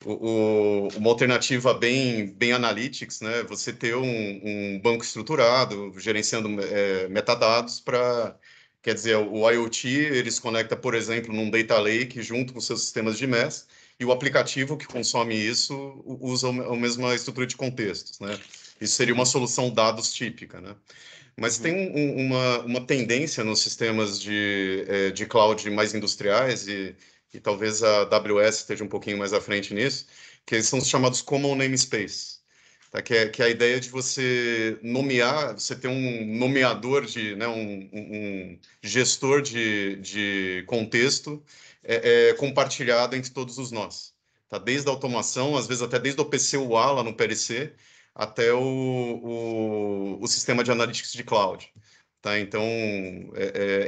[SPEAKER 4] Uma alternativa bem analytics, né? Você ter um banco estruturado, gerenciando metadados para Quer dizer, o IoT, ele se conecta, por exemplo, num data lake junto com seus sistemas de MES, e o aplicativo que consome isso usa a mesma estrutura de contextos, né? Isso seria uma solução dados típica, né? Mas tem uma tendência nos sistemas de cloud mais industriais, e talvez a AWS esteja um pouquinho mais à frente nisso, que são os chamados Common Namespace. Tá? Que é a ideia de você nomear, você ter um nomeador, né, um gestor de contexto compartilhado entre todos os nós. Tá? Desde a automação, às vezes até desde o PCUA lá no PLC, até o sistema de analytics de cloud. Tá? Então,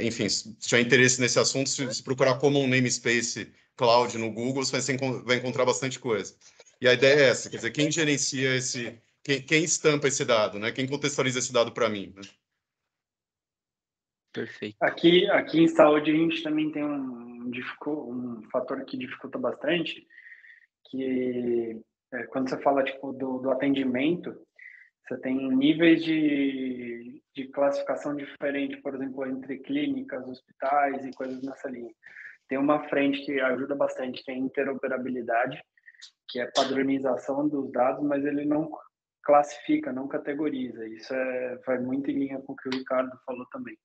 [SPEAKER 4] enfim, se tiver interesse nesse assunto, se procurar Common Namespace Cloud no Google, você vai encontrar bastante coisa. E a ideia é essa, quer dizer, quem gerencia quem estampa esse dado, né? Quem contextualiza esse dado para mim, né?
[SPEAKER 1] Perfeito.
[SPEAKER 2] Aqui em saúde a gente também tem um fator que dificulta bastante, que quando você fala tipo do atendimento, você tem níveis de classificação diferente, por exemplo, entre clínicas, hospitais e coisas nessa linha. Tem uma frente que ajuda bastante, que é a interoperabilidade, que é padronização dos dados, mas ele não classifica, não categoriza. Isso vai muito em linha com o que o Ricardo falou também.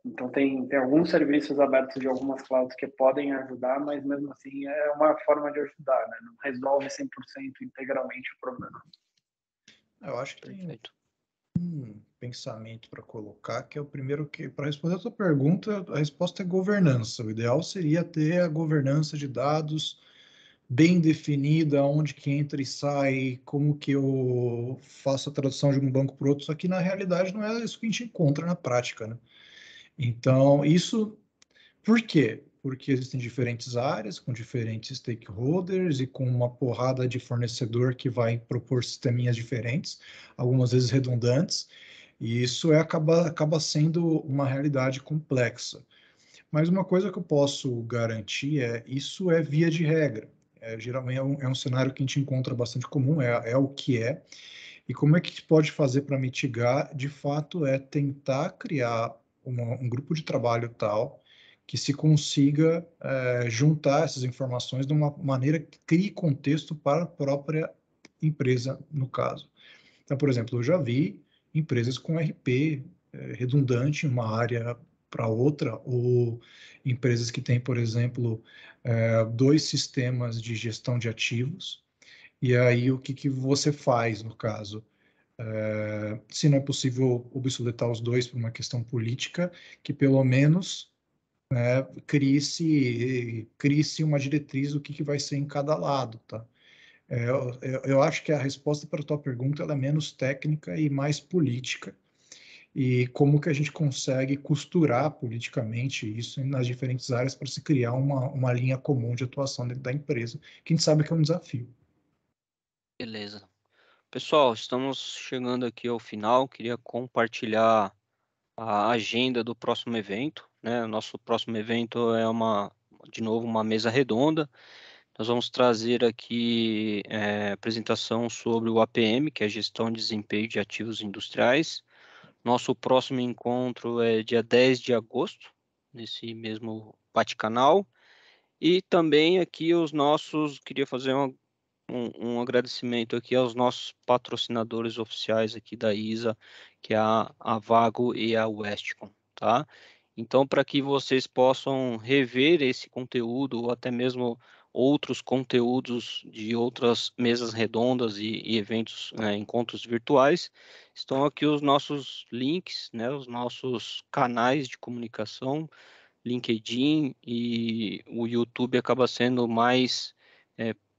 [SPEAKER 2] Então, tem alguns serviços abertos de algumas clouds que podem ajudar, mas mesmo assim é uma forma de ajudar, né? Não resolve 100% integralmente o problema.
[SPEAKER 3] Eu acho que
[SPEAKER 1] Perfeito.
[SPEAKER 3] tem um pensamento para colocar, que é o primeiro que, para responder a sua pergunta, a resposta é governança. O ideal seria ter a governança de dados bem definida, onde que entra e sai, como que eu faço a tradução de um banco para o outro, só que na realidade não é isso que a gente encontra na prática, né? Então, isso, por quê? Porque existem diferentes áreas, com diferentes stakeholders e com uma porrada de fornecedor que vai propor sisteminhas diferentes, algumas vezes redundantes, e isso acaba sendo uma realidade complexa. Mas uma coisa que eu posso garantir isso é via de regra. Geralmente é um cenário que a gente encontra bastante comum, é o que é. E como é que se pode fazer para mitigar? De fato, é tentar criar um grupo de trabalho tal que se consiga juntar essas informações de uma maneira que crie contexto para a própria empresa, no caso. Então, por exemplo, eu já vi empresas com RP redundante em uma área para outra, ou empresas que têm, por exemplo, 2 sistemas de gestão de ativos, e aí o que você faz no caso? Se não é possível obsoletar os dois por uma questão política, que pelo menos crie-se uma diretriz do que vai ser em cada lado, tá? Eu acho que a resposta para a tua pergunta ela é menos técnica e mais política. E como que a gente consegue costurar politicamente isso nas diferentes áreas para se criar uma linha comum de atuação dentro da empresa, que a gente sabe que é um desafio.
[SPEAKER 1] Beleza. Pessoal, estamos chegando aqui ao final. Queria compartilhar a agenda do próximo evento, né? O nosso próximo evento é de novo, uma mesa redonda. Nós vamos trazer aqui apresentação sobre o APM, que é a Gestão de Desempenho de Ativos Industriais. Nosso próximo encontro é dia 10 de agosto, nesse mesmo bate-canal. E também aqui queria fazer um agradecimento aqui aos nossos patrocinadores oficiais aqui da ISA, que é a Vago e a Westcom, tá? Então, para que vocês possam rever esse conteúdo, ou até mesmo outros conteúdos de outras mesas redondas e eventos, encontros virtuais, estão aqui os nossos links, né, os nossos canais de comunicação, LinkedIn, e o YouTube acaba sendo mais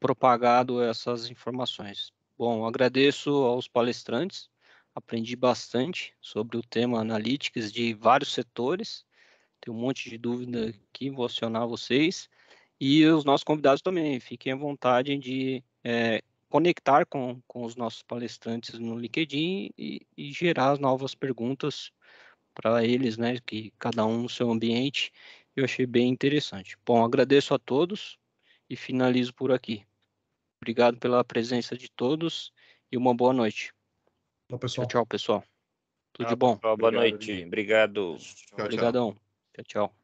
[SPEAKER 1] propagado essas informações. Bom, agradeço aos palestrantes, aprendi bastante sobre o tema Analytics de vários setores, tem um monte de dúvida aqui, vou acionar vocês, e os nossos convidados também, fiquem à vontade de conectar com os nossos palestrantes no LinkedIn e gerar novas perguntas para eles, né, que cada um no seu ambiente. Eu achei bem interessante. Bom, agradeço a todos e finalizo por aqui. Obrigado pela presença de todos e uma boa noite.
[SPEAKER 3] Então,
[SPEAKER 1] Tchau,
[SPEAKER 3] pessoal.
[SPEAKER 1] tchau, pessoal. Tudo de bom.
[SPEAKER 6] Boa
[SPEAKER 2] Obrigado,
[SPEAKER 6] noite.
[SPEAKER 2] Gui.
[SPEAKER 6] Obrigado.
[SPEAKER 4] Tchau, tchau.
[SPEAKER 1] Obrigadão. Tchau, tchau.